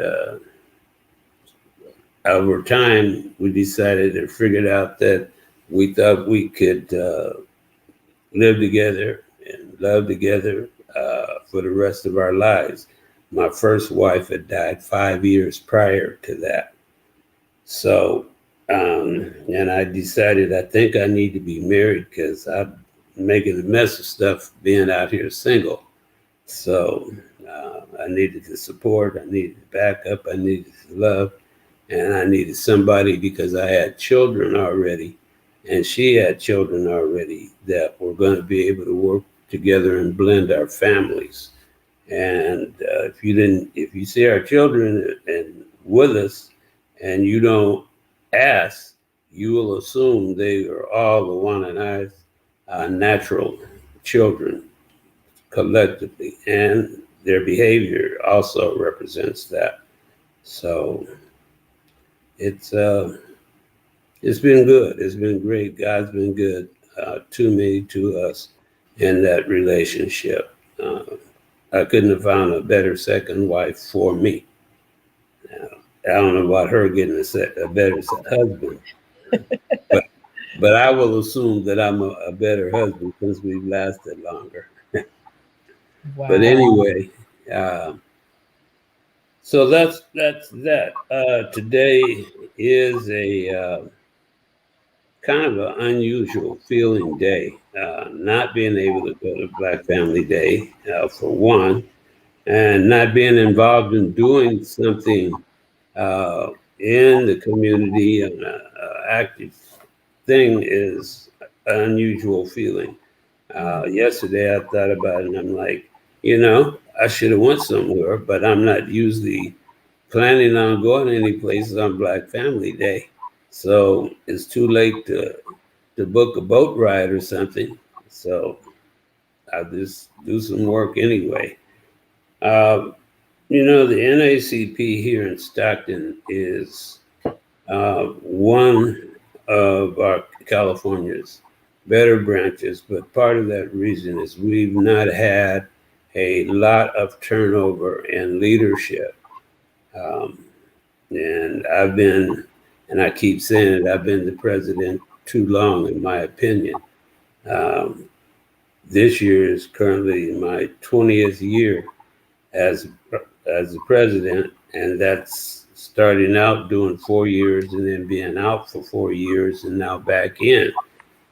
over time, we decided and figured out that we thought we could live together and love together for the rest of our lives. My first wife had died 5 years prior to that. So, and I decided I think I need to be married because I'm making a mess of stuff being out here single. So I needed the support, I needed the backup, I needed the love, and I needed somebody because I had children already, and she had children already that were going to be able to work together and blend our families. And if you see our children and with us, and you don't ask, you will assume they are all the one and I's natural children collectively, and their behavior also represents that. So it's been good. It's been great. God's been good to me, to us, in that relationship. I couldn't have found a better second wife for me. I don't know about her getting a better husband, but I will assume that I'm a better husband since we've lasted longer. Wow. But anyway, so that's that. Today is a kind of an unusual feeling day. Not being able to go to Black Family Day for one, and not being involved in doing something in the community and active thing is an unusual feeling. Yesterday I thought about it and I'm like, I should have went somewhere, but I'm not usually planning on going any places on Black Family Day. So it's too late to book a boat ride or something. So I'll just do some work anyway. The NACP here in Stockton is one of our California's better branches, but part of that reason is we've not had a lot of turnover in leadership. And I keep saying it, I've been the president too long, in my opinion. This year is currently my 20th year as the president, and that's starting out doing 4 years and then being out for 4 years and now back in.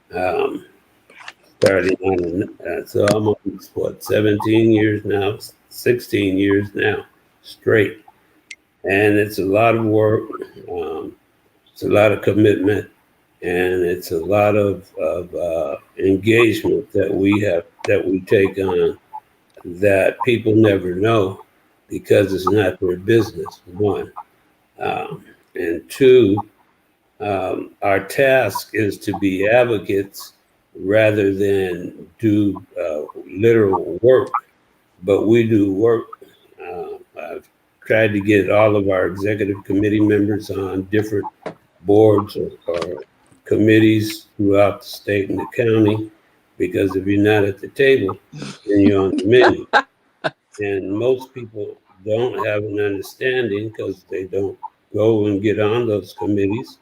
Starting on, so I'm on 17 years now, 16 years now straight, and it's a lot of work. It's a lot of commitment, and it's a lot of engagement that we take on that people never know because it's not their business, one. And two, our task is to be advocates rather than do literal work, but we do work. I've tried to get all of our executive committee members on different boards or committees throughout the state and the county, because if you're not at the table, then you're on the menu. And most people don't have an understanding because they don't go and get on those committees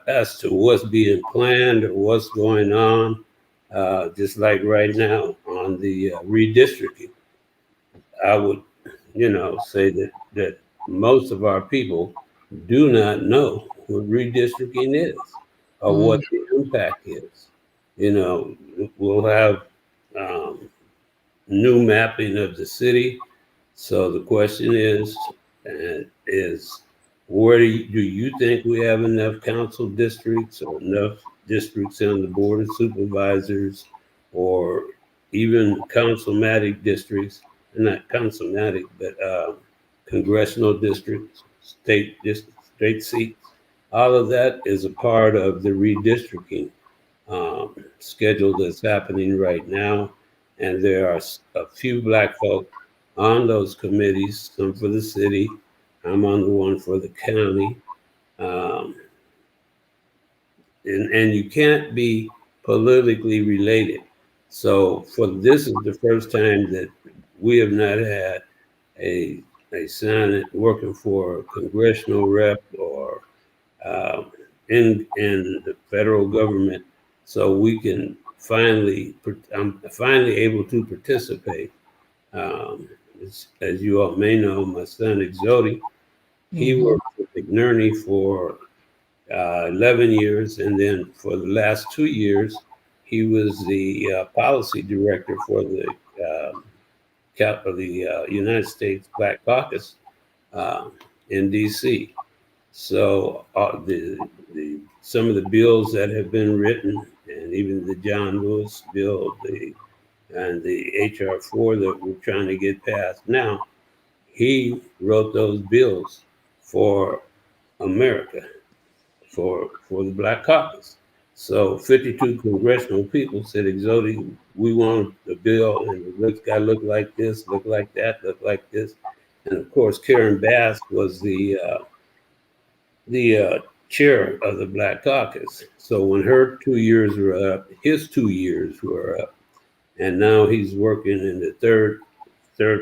as to what's being planned or what's going on. Just like right now on the redistricting, I would, say that most of our people do not know what redistricting is or what the impact is. We'll have new mapping of the city. So the question is where do you think we have enough council districts or enough districts on the board of supervisors or even councilmatic districts, not councilmatic, but congressional districts, state seats. All of that is a part of the redistricting schedule that's happening right now. And there are a few Black folk on those committees, some for the city. I'm on the one for the county. and you can't be politically related. So this is the first time that we have not had a Senate working for a congressional rep or uh, in the federal government, so we can I'm finally able to participate. Um, as you all may know, my son Exodi, he Mm-hmm. worked with McNerney for 11 years, and then for the last 2 years, he was the policy director for the United States Black Caucus uh, in D.C. So the some of the bills that have been written, and even the John Lewis bill, and the HR 4 that we're trying to get passed now, he wrote those bills for America, for the Black Caucus. So 52 congressional people said, Exodi, we want a bill, and it's got to look like this, look like that, look like this. And of course, Karen Bass was the chair of the Black Caucus. So when her 2 years were up, his 2 years were up, and now he's working in the third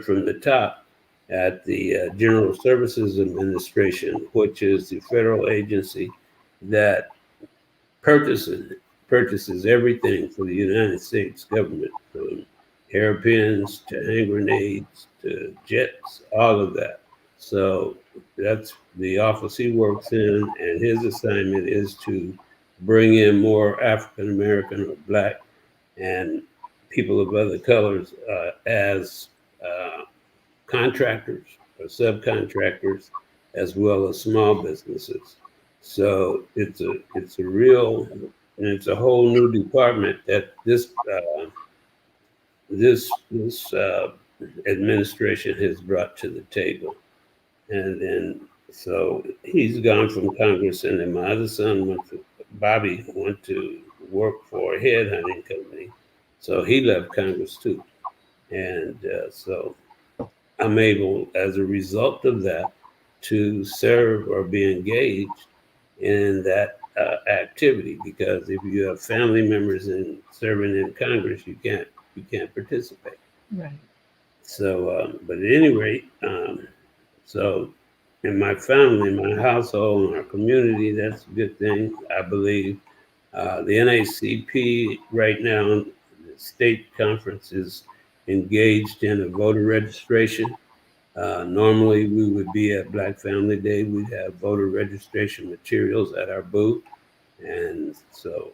from the top at the General Services Administration, which is the federal agency that purchases everything for the United States government, from hairpins to hand grenades to jets, all of that. So that's the office he works in, and his assignment is to bring in more African American or Black and people of other colors as contractors or subcontractors, as well as small businesses. So it's a real, and it's a whole new department that this administration has brought to the table. And then so he's gone from Congress, and then my other son Bobby went to work for a headhunting company, so he left Congress too. And so I'm able, as a result of that, to serve or be engaged in that activity. Because if you have family members in serving in Congress, you can't participate. Right. So, but at any rate, so in my family, my household, in our community, that's a good thing, I believe. The NAACP right now, the state conference, is engaged in a voter registration. Normally, we would be at Black Family Day. We'd have voter registration materials at our booth. And so,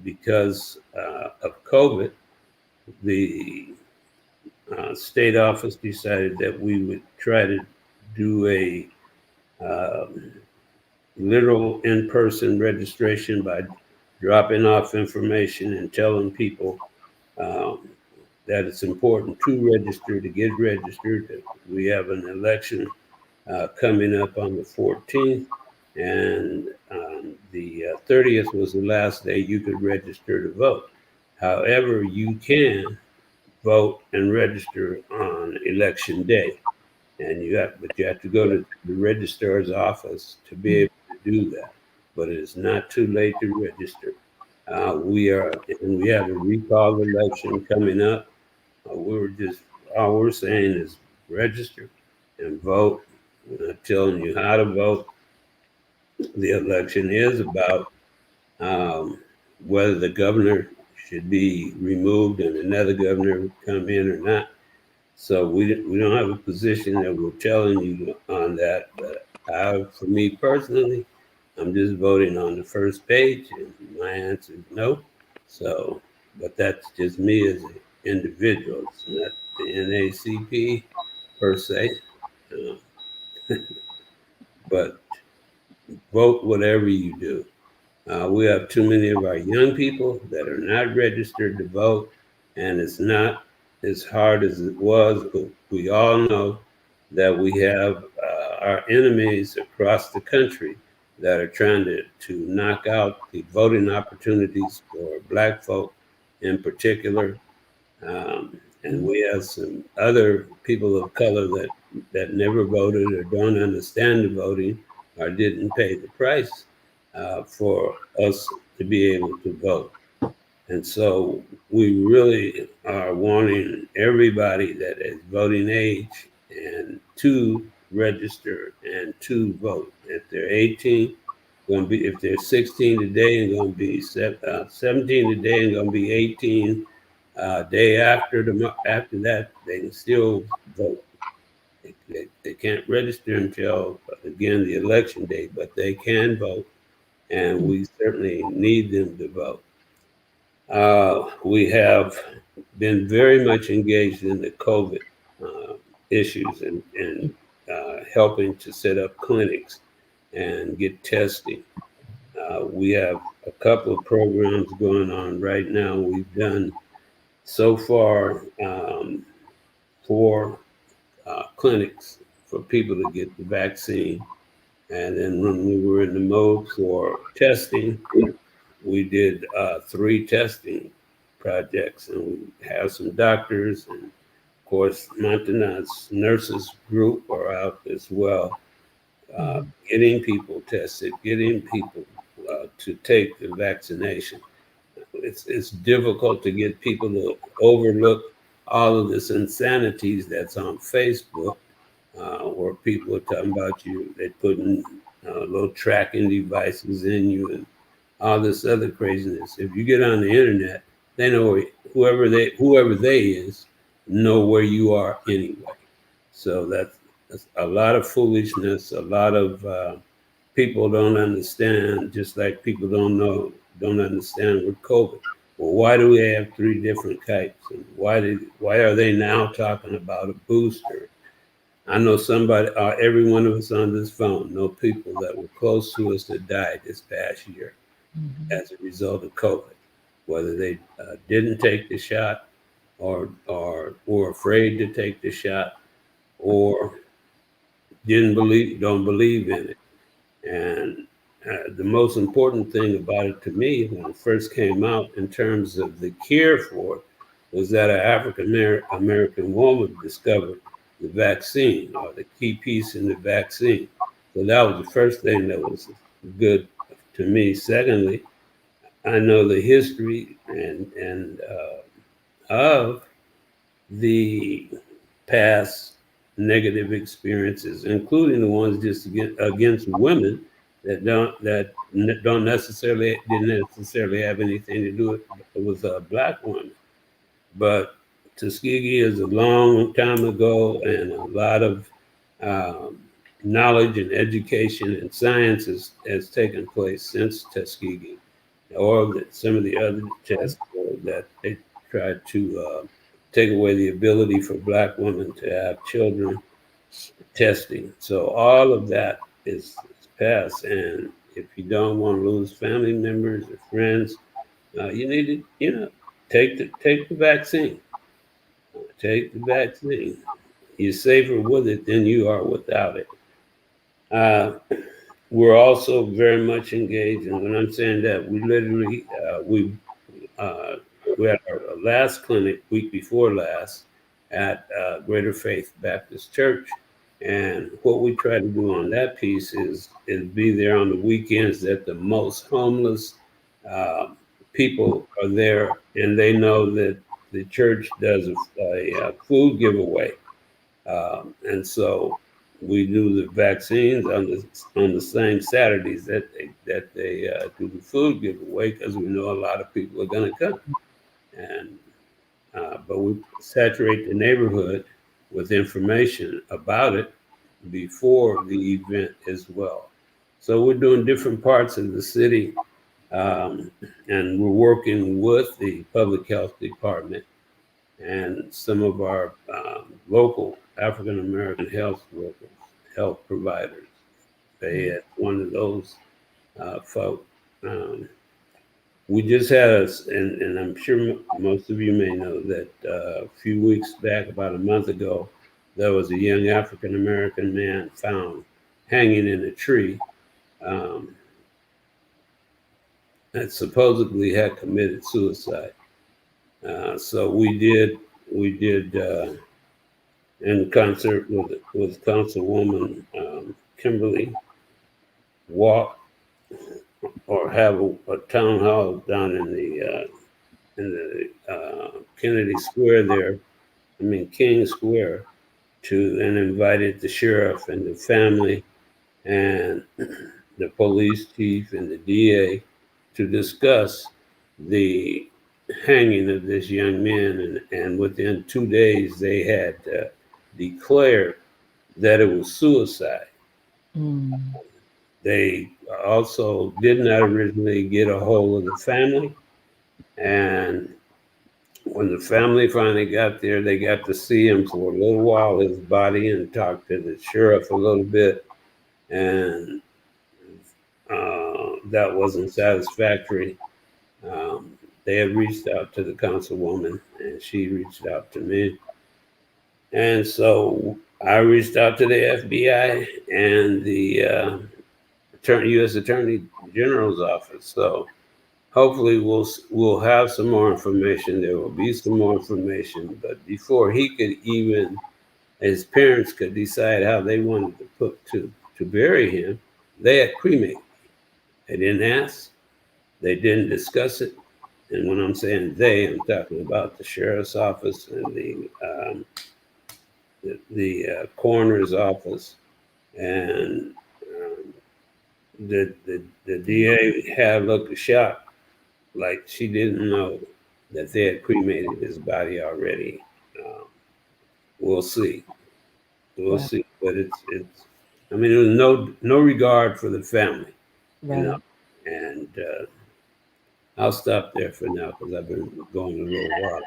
because of COVID, the state office decided that we would try to do a literal in-person registration by dropping off information and telling people um, that it's important to register, to get registered. We have an election coming up on the 14th, and the 30th was the last day you could register to vote. However, you can vote and register on election day, and you have to go to the registrar's office to be able to do that. But it is not too late to register. We have a recall election coming up. All we're saying is register and vote. We're not telling you how to vote. The election is about whether the governor should be removed and another governor come in or not. So we don't have a position that we're telling you on that. But for me personally, I'm just voting on the first page, and my answer is no. So, but that's just me as an individual. It's not the NAACP per se. But vote whatever you do. We have too many of our young people that are not registered to vote, and it's not as hard as it was. But we all know that we have our enemies across the country that are trying to knock out the voting opportunities for Black folk in particular. And we have some other people of color that never voted or don't understand the voting or didn't pay the price for us to be able to vote. And so we really are wanting everybody that is voting age and to register and to vote. If they're 18, going to be, if they're 16 today and going to be 17 today and going to be 18 day after after that, they can still vote. They can't register until, again, the election day, but they can vote, and we certainly need them to vote. We have been very much engaged in the COVID issues and helping to set up clinics and get testing. We have a couple of programs going on right now. We've done so far 4 clinics for people to get the vaccine. And then when we were in the mode for testing, we did 3 testing projects, and we have some doctors, and of course Montana's nurses group are out as well, getting people tested, getting people to take the vaccination. It's difficult to get people to overlook all of this insanities that's on Facebook, where people are talking about you, they're putting little tracking devices in you and all this other craziness. If you get on the internet, they know whoever they is know where you are anyway. So that's a lot of foolishness. A lot of people don't understand, just like people don't understand with COVID. Well, why do we have 3 different types? And why are they now talking about a booster? I know somebody, every one of us on this phone know people that were close to us that died this past year as a result of COVID, whether they didn't take the shot or were afraid to take the shot or don't believe in it. And the most important thing about it to me when it first came out in terms of the cure for it was that an African American woman discovered the vaccine, or the key piece in the vaccine. So that was the first thing that was good to me. Secondly, I know the history and of the past negative experiences, including the ones just against women that didn't necessarily have anything to do with a black woman. But Tuskegee is a long time ago, and a lot of um, knowledge and education and science has taken place since Tuskegee, or some of the other tests that they tried to take away the ability for black women to have children testing. So all of that is past, and if you don't want to lose family members or friends, you need to, take the vaccine. Take the vaccine. You're safer with it than you are without it. We're also very much engaged, and when I'm saying that, we literally we had our last clinic week before last at Greater Faith Baptist Church, and what we try to do on that piece is be there on the weekends that the most homeless people are there, and they know that the church does a food giveaway, and so we do the vaccines on the same Saturdays that they do the food giveaway, because we know a lot of people are going to come, and but we saturate the neighborhood with information about it before the event as well. So we're doing different parts of the city, and we're working with the public health department and some of our local African American health workers, health providers. They had one of those folk. We just had and I'm sure most of you may know that a few weeks back, about a month ago, there was a young African American man found hanging in a tree that supposedly had committed suicide. So we did in concert with Councilwoman Kimberly, walk or have a town hall down in the Kennedy Square there. I mean King Square, and invited the sheriff and the family and the police chief and the DA to discuss the hanging of this young man. And within 2 days, they had declared that it was suicide. They also did not originally get a hold of the family. And when the family finally got there, they got to see him for a little while, his body, and talk to the sheriff a little bit. And that wasn't satisfactory. They had reached out to the councilwoman, and she reached out to me. And so I reached out to the FBI and the U.S. Attorney General's office. So hopefully we'll have some more information. There will be some more information. But before he could even, his parents could decide how they wanted to bury him, they had cremated. They didn't ask. They didn't discuss it. And when I'm saying they, I'm talking about the sheriff's office and the coroner's office. And the DA had a look of shock, like she didn't know that they had cremated his body already. We'll see. We'll see. But it's. I mean, there was no regard for the family, you know. And I'll stop there for now because I've been going a little while.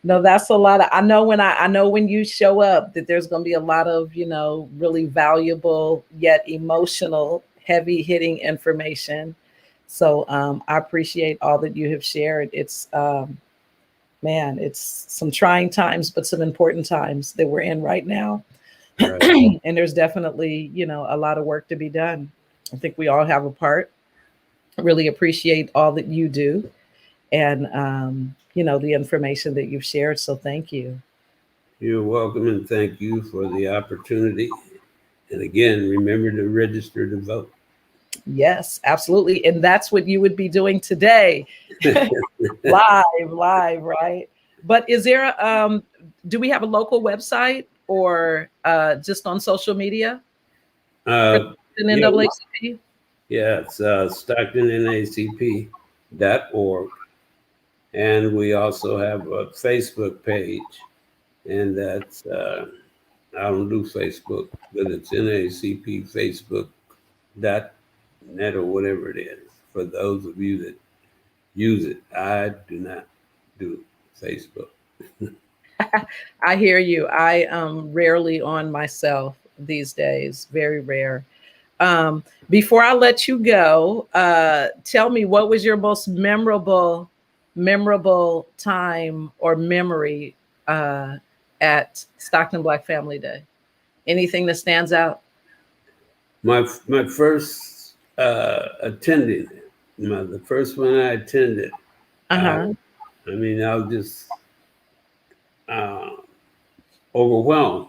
No, that's a lot. I know when you show up that there's going to be a lot of, really valuable yet emotional, heavy hitting information. So I appreciate all that you have shared. It's, it's some trying times, but some important times that we're in right now. Right. And there's definitely, a lot of work to be done. I think we all have a part. I really appreciate all that you do and, the information that you've shared. So thank you. You're welcome. And thank you for the opportunity. And again, remember to register to vote. Yes, absolutely. And that's what you would be doing today. live, right? But is there, do we have a local website or just on social media? NAACP? Yeah, it's StocktonNACP.org. And we also have a Facebook page. And that's, I don't do Facebook, but it's NACP Facebook.net or whatever it is. For those of you that use it, I do not do Facebook. I hear you. I am rarely on myself these days, very rare. Before I let you go, tell me, what was your most memorable time or memory at Stockton Black Family Day? Anything that stands out? My first attending, the first one I attended. I mean, I was just overwhelmed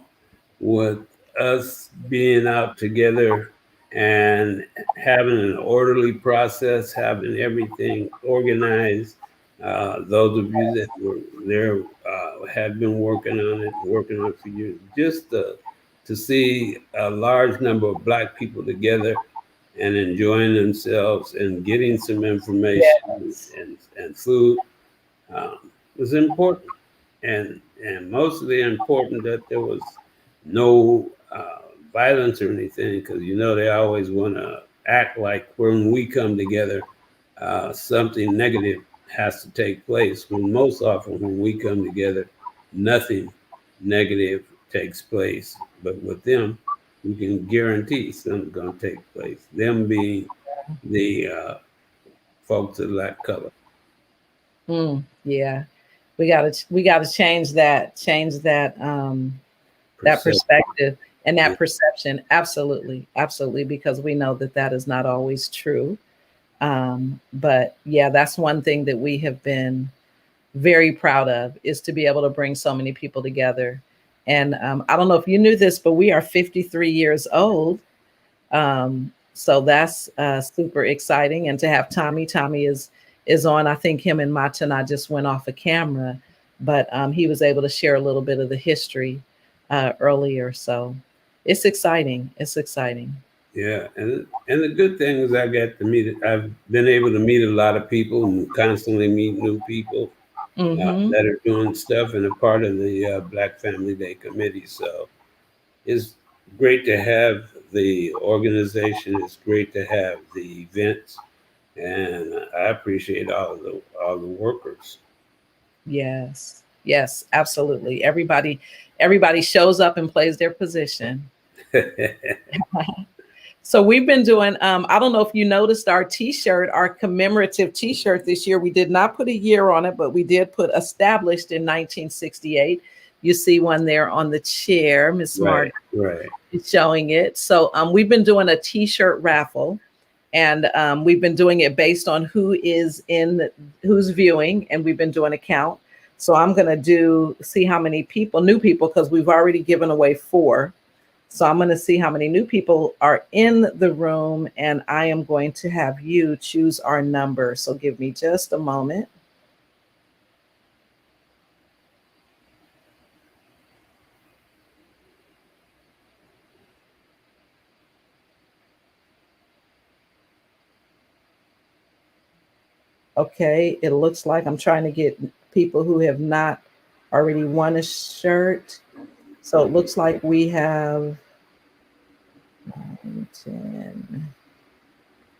with us being out together and having an orderly process, having everything organized. Those of you that were there had been working on it for years. Just to see a large number of Black people together and enjoying themselves and getting some information and food was important. And mostly important that there was no violence or anything, because they always want to act like when we come together, something negative has to take place. When most often when we come together, nothing negative takes place. But with them, we can guarantee something's going to take place. Them being the folks of Black color. Yeah. We gotta change that that perspective and that perception. Absolutely, because we know that is not always true. But yeah, that's one thing that we have been very proud of, is to be able to bring so many people together. And I don't know if you knew this, but we are 53 years old. So that's super exciting. And to have Tommy is on. I think him and Matana just went off a camera, but he was able to share a little bit of the history earlier. So it's exciting. It's exciting. Yeah, and the good thing is I get to meet. I've been able to meet a lot of people and constantly meet new people that are doing stuff and a part of the Black Family Day committee. So it's great to have the organization. It's great to have the events, and I appreciate all the workers. Yes. Yes, absolutely. Everybody shows up and plays their position. So we've been doing, I don't know if you noticed our T-shirt, our commemorative T-shirt this year. We did not put a year on it, but we did put established in 1968. You see one there on the chair, Miss Margaret is showing it. So we've been doing a T-shirt raffle, and we've been doing it based on who's viewing, and we've been doing a count. So I'm gonna see how many new people, because we've already given away 4. So I'm going to see how many new people are in the room, and I am going to have you choose our number. So give me just a moment. Okay, it looks like I'm trying to get people who have not already won a shirt. So it looks like we have 9, 10.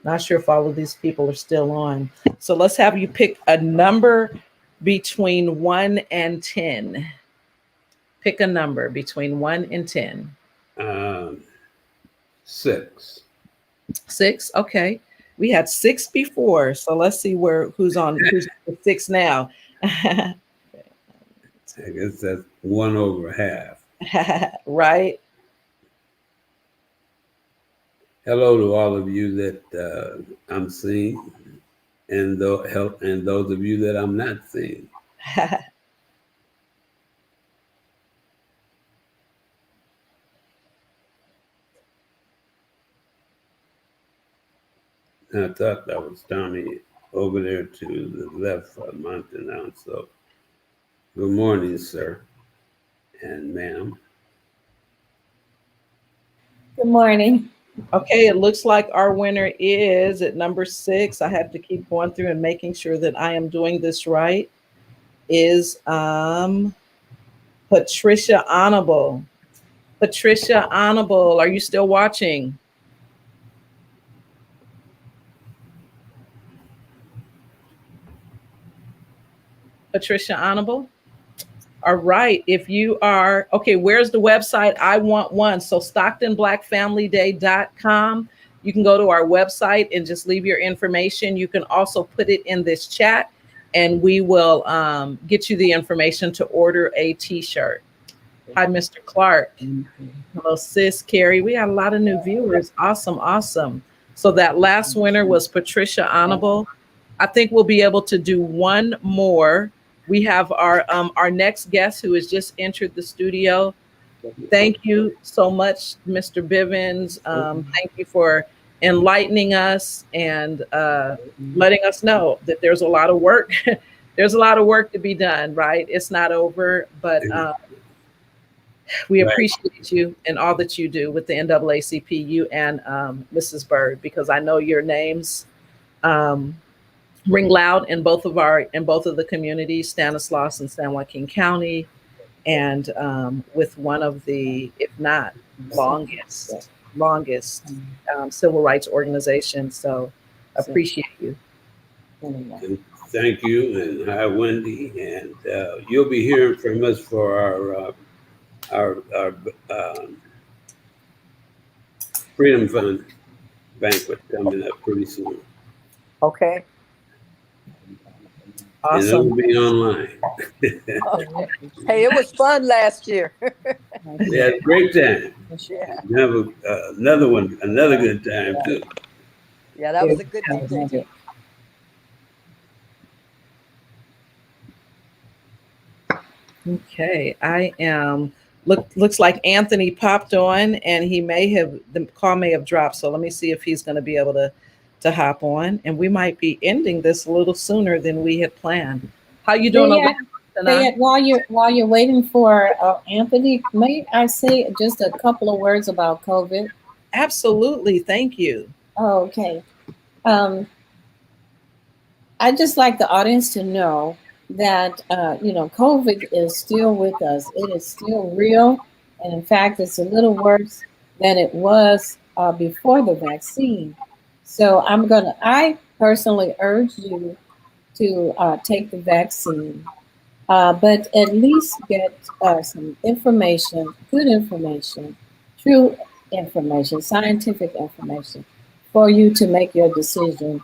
Not sure if all of these people are still on. So let's have you pick a number between 1 and 10. Pick a number between 1 and 10. 6. 6. Okay. We had 6 before. So let's see who's on 6 now. I guess that's 1 over half. Right. Hello to all of you that I'm seeing, and those of you that I'm not seeing. I thought that was Tommy over there to the left for a month now. So good morning, sir and ma'am. Good morning. Okay, it looks like our winner is at number 6. I have to keep going through and making sure that I am doing this right. Is Patricia Honorable. Patricia Honorable, are you still watching? Patricia Honorable? All right. If you are, okay, where's the website? I want one. So StocktonBlackFamilyDay.com. You can go to our website and just leave your information. You can also put it in this chat, and we will get you the information to order a T-shirt. Hi, Mr. Clark. Hello, sis, Carrie. We had a lot of new viewers. Awesome, awesome. So that last winner was Patricia Honorable. I think we'll be able to do one more. We have our next guest who has just entered the studio. Thank you so much, Mr. Bivens. Thank you for enlightening us and letting us know that there's a lot of work. There's a lot of work to be done, right? It's not over, but we appreciate you and all that you do with the NAACP, you and Mrs. Bird, because I know your names ring loud in both of the communities, Stanislaus and San Joaquin County, and with one of the, if not longest civil rights organizations. So appreciate you. Thank you, and hi, Wendy. And you'll be hearing from us for our Freedom Fund banquet coming up pretty soon. Okay. Awesome. And it'll be online. Hey, it was fun last year. We had a great time. Yeah. Have another good time too. Yeah, that was a good weekend. Okay, I am Looks like Anthony popped on, and the call may have dropped. So let me see if he's going to be able to hop on, and we might be ending this a little sooner than we had planned. How you doing over there? Fayette, while you're waiting for Anthony, may I say just a couple of words about COVID? Absolutely, thank you. Oh, okay. I'd just like the audience to know that, COVID is still with us. It is still real. And in fact, it's a little worse than it was before the vaccine. So I personally urge you to take the vaccine, but at least get some information, good information, true information, scientific information for you to make your decision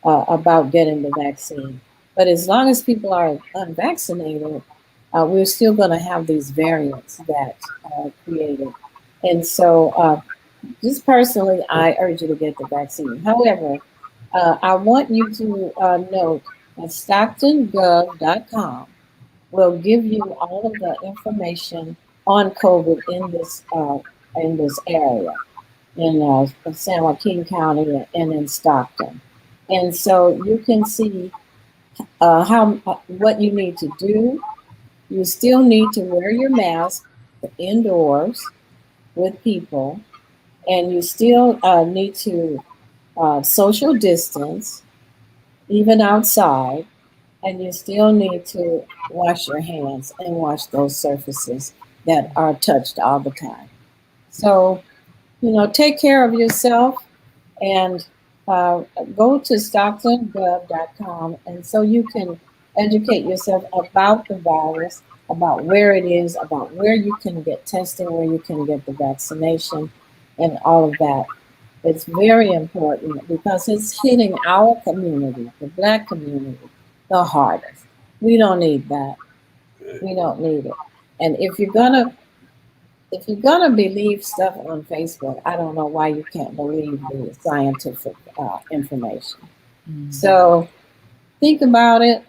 about getting the vaccine. But as long as people are unvaccinated, we're still going to have these variants that are created. And so, just personally, I urge you to get the vaccine. However, I want you to note that StocktonGov.com will give you all of the information on COVID in this area, in San Joaquin County and in Stockton. And so you can see what you need to do. You still need to wear your mask indoors with people, and you still need to social distance, even outside, and you still need to wash your hands and wash those surfaces that are touched all the time. So, take care of yourself and go to StocktonGov.com, and so you can educate yourself about the virus, about where it is, about where you can get testing, where you can get the vaccination, and all of that. It's very important because it's hitting our community, the Black community, the hardest. We don't need that. We don't need it. And if you're gonna believe stuff on Facebook, I don't know why you can't believe the scientific information. Mm-hmm. So think about it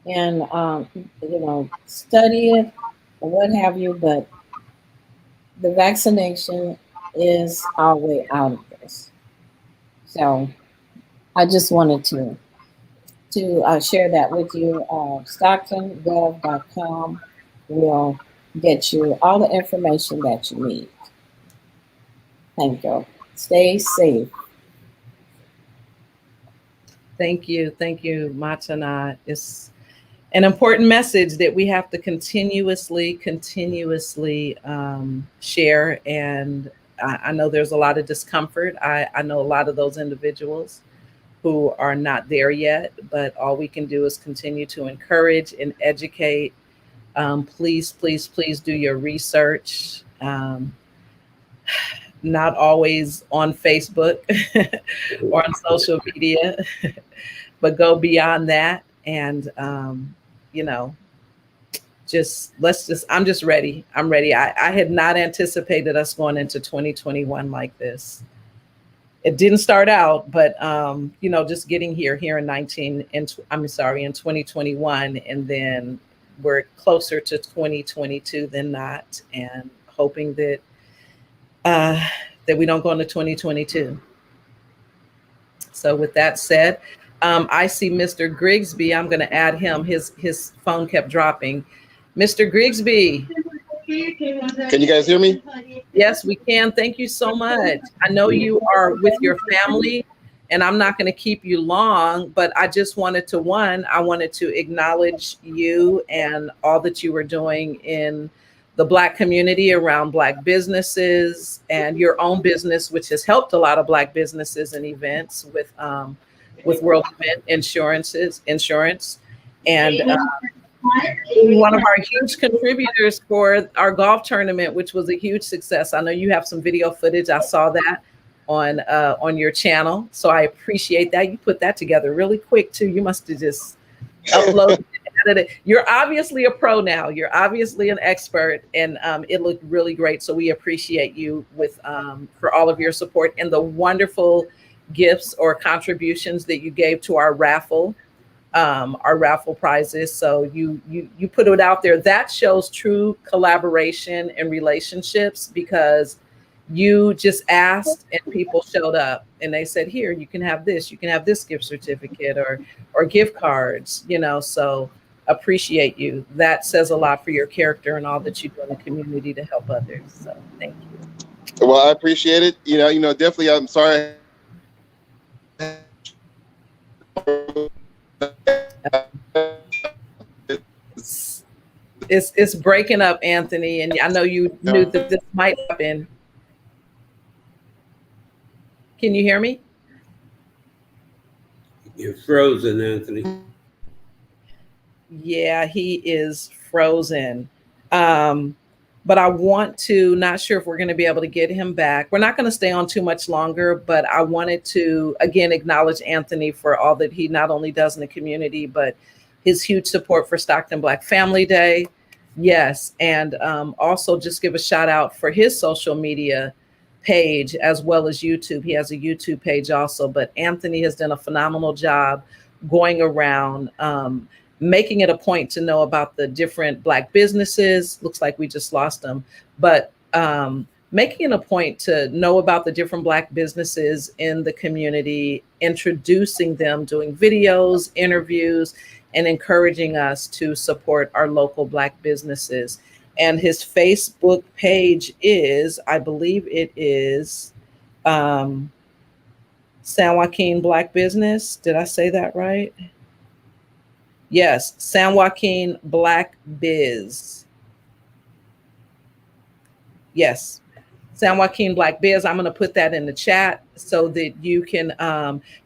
and study it or what have you. But the vaccination is our way out of this. So I just wanted to share that with you. StocktonGov.com will get you all the information that you need. Thank you. Stay safe. Thank you, Matana. It's an important message that we have to continuously share. And I know there's a lot of discomfort. I know a lot of those individuals who are not there yet, but all we can do is continue to encourage and educate. Please do your research. Not always on Facebook or on social media, but go beyond that. And, I'm just ready. I'm ready. I had not anticipated us going into 2021 like this. It didn't start out, but, just getting here in 2021, and then we're closer to 2022 than not, and hoping that we don't go into 2022. So with that said, I see Mr. Grigsby. I'm going to add him. His phone kept dropping. Mr. Grigsby. Can you guys hear me? Yes, we can. Thank you so much. I know you are with your family, and I'm not going to keep you long, but I just wanted to acknowledge you and all that you were doing in the Black community around Black businesses and your own business, which has helped a lot of Black businesses and events with World Event Insurance. And one of our huge contributors for our golf tournament, which was a huge success. I know you have some video footage. I saw that on your channel. So I appreciate that. You put that together really quick too. You must have just uploaded it. You're obviously a pro now. You're obviously an expert, and it looked really great. So we appreciate you for all of your support and the wonderful gifts or contributions that you gave to our raffle. our raffle prizes. So you put it out there. That shows true collaboration and relationships, because you just asked and people showed up and they said, here, you can have this, gift certificate or gift cards, so appreciate you. That says a lot for your character and all that you do in the community to help others. So thank you. Well, I appreciate it. Definitely. I'm sorry. It's breaking up, Anthony, and I know you knew that this might happen. Can you hear me? You're frozen, Anthony. Yeah, he is frozen. But I want to, not sure if we're going to be able to get him back. We're not going to stay on too much longer, but I wanted to, again, acknowledge Anthony for all that he not only does in the community, but his huge support for Stockton Black Family Day. Yes. And also just give a shout out for his social media page as well as YouTube. He has a YouTube page also, but Anthony has done a phenomenal job going around, making it a point to know about the different Black businesses. Looks like we just lost them, but making it a point to know about the different Black businesses in the community, introducing them, doing videos, interviews, and encouraging us to support our local Black businesses. And his Facebook page is, I believe it is San Joaquin Black Business. Did I say that right? Yes, San Joaquin Black Biz. Yes, San Joaquin Black Biz. I'm going to put that in the chat so that you can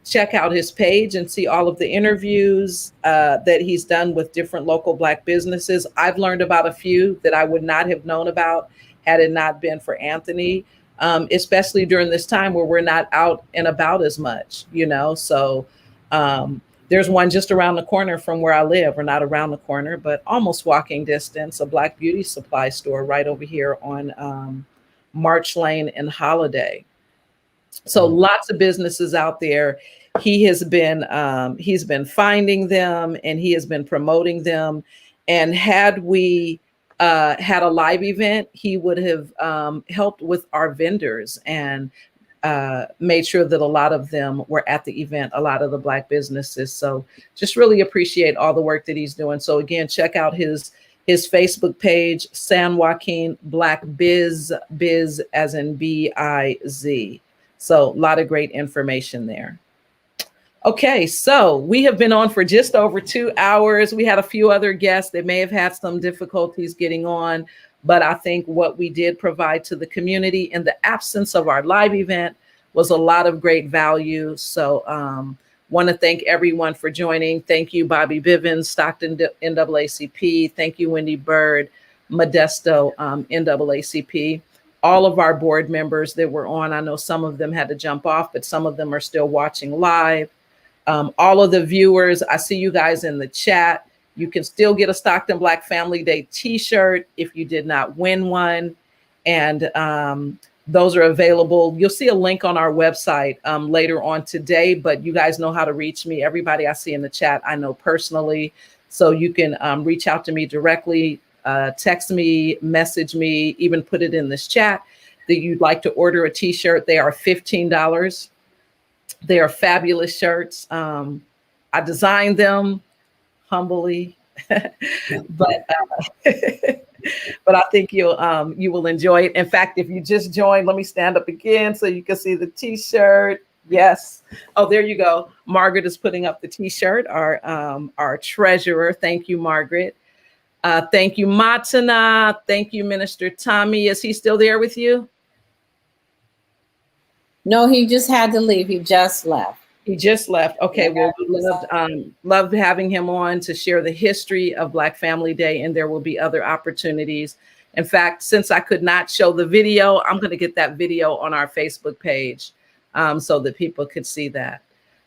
check out his page and see all of the interviews that he's done with different local Black businesses. I've learned about a few that I would not have known about had it not been for Anthony, especially during this time where we're not out and about as much, so there's one just around the corner from where I live, or not around the corner, but almost walking distance, a Black beauty supply store right over here on March Lane and Holiday. So lots of businesses out there. He's been finding them and he has been promoting them. And had we had a live event, he would have helped with our vendors and made sure that a lot of them were at the event, a lot of the Black businesses. So just really appreciate all the work that he's doing. So again, check out his Facebook page, San Joaquin Black Biz as in B-I-Z. So a lot of great information there. Okay, so we have been on for just over 2 hours. We had a few other guests that may have had some difficulties getting on, but I think what we did provide to the community in the absence of our live event was a lot of great value. So want to thank everyone for joining. Thank you, Bobby Bivens, Stockton NAACP. Thank you, Wendy Bird, Modesto NAACP. All of our board members that were on, I know some of them had to jump off, but some of them are still watching live. All of the viewers, I see you guys in the chat. You can still get a Stockton Black Family Day T-shirt if you did not win one. And those are available. You'll see a link on our website later on today, but you guys know how to reach me. Everybody I see in the chat, I know personally. So you can reach out to me directly, text me, message me, even put it in this chat that you'd like to order a T-shirt. They are $15. They are fabulous shirts. I designed them humbly, but I think you will enjoy it. In fact, if you just joined, let me stand up again so you can see the T-shirt. Yes. Oh, there you go. Margaret is putting up the T-shirt. Our treasurer. Thank you, Margaret. Thank you, Matana. Thank you, Minister Tommy. Is he still there with you? No, he just had to leave. He just left. He just left. Okay, well, we loved having him on to share the history of Black Family Day, and there will be other opportunities. In fact, since I could not show the video, I'm going to get that video on our Facebook page so that people could see that.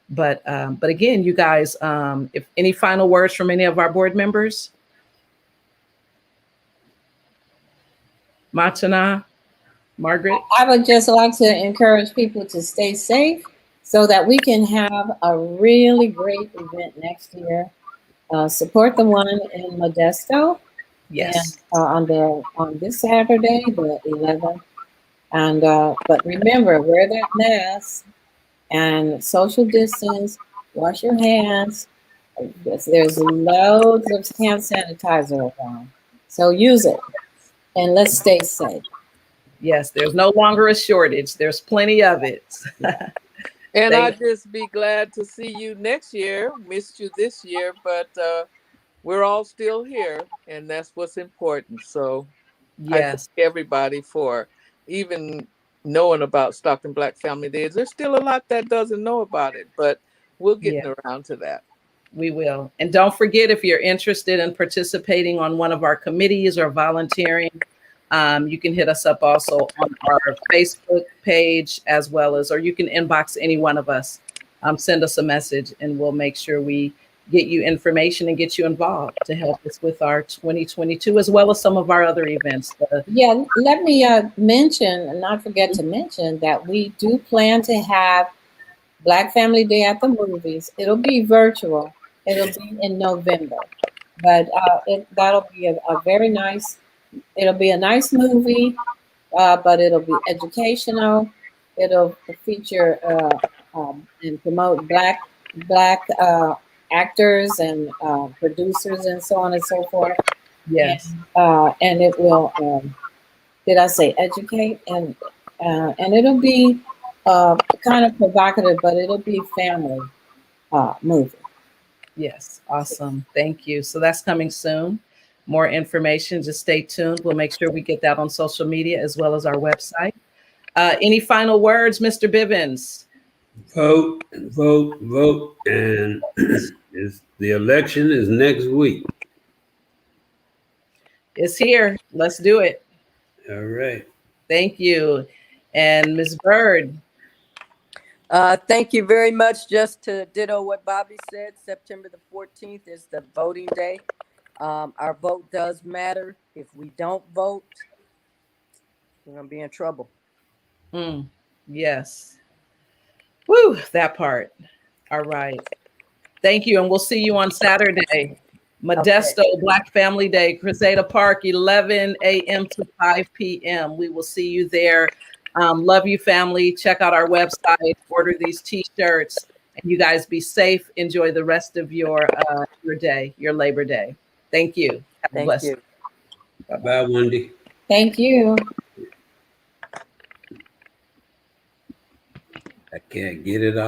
But again, you guys, if any final words from any of our board members? Matana, Margaret? I would just like to encourage people to stay safe, so that we can have a really great event next year. Support the one in Modesto, and Yes. on this Saturday, the 11th. And but remember, wear that mask and social distance. Wash your hands. There's loads of hand sanitizer around, so use it and let's stay safe. Yes, there's no longer a shortage. There's plenty of it. And Thank I'd just be glad to see you next year. Missed you this year, but we're all still here, and that's what's important. So I thank Yes. everybody for even knowing about Stockton Black Family Days. There's still a lot that doesn't know about it, but we're Yeah. getting around to that. We will. And don't forget, if you're interested in participating on one of our committees or volunteering, you can hit us up also on our Facebook page as well as, or you can inbox any one of us. Send us a message and we'll make sure we get you information and get you involved to help us with our 2022, as well as some of our other events. Yeah, let me mention, and not forget to mention, that we do plan to have Black Family Day at the movies. It'll be virtual. It'll be in November, but that'll be a very nice. It'll be a nice movie, but it'll be educational. It'll feature and promote black actors and producers and so on and so forth. Yes. And it will. Did I say educate? And it'll be kind of provocative, but it'll be family movie. Yes. Awesome. Thank you. So that's coming soon. More information, just stay tuned. We'll make sure we get that on social media as well as our website. Any final words, Mr. Bivens? Vote and vote, vote, and the election is next week. It's here. Let's do it. All right. Thank you. And Ms. Bird. Thank you very much. Just to ditto what Bobby said, September the 14th is the voting day. Our vote does matter. If we don't vote, we're going to be in trouble. Yes. Woo, that part. All right. Thank you. And we'll see you on Saturday. Modesto Black Family Day, Crusader Park, 11 a.m. to 5 p.m. We will see you there. Love you, family. Check out our website, order these T-shirts, and you guys be safe. Enjoy the rest of your day, your Labor Day. Thank you. Have a blessed day. Bye-bye, Wendy. Thank you. I can't get it out.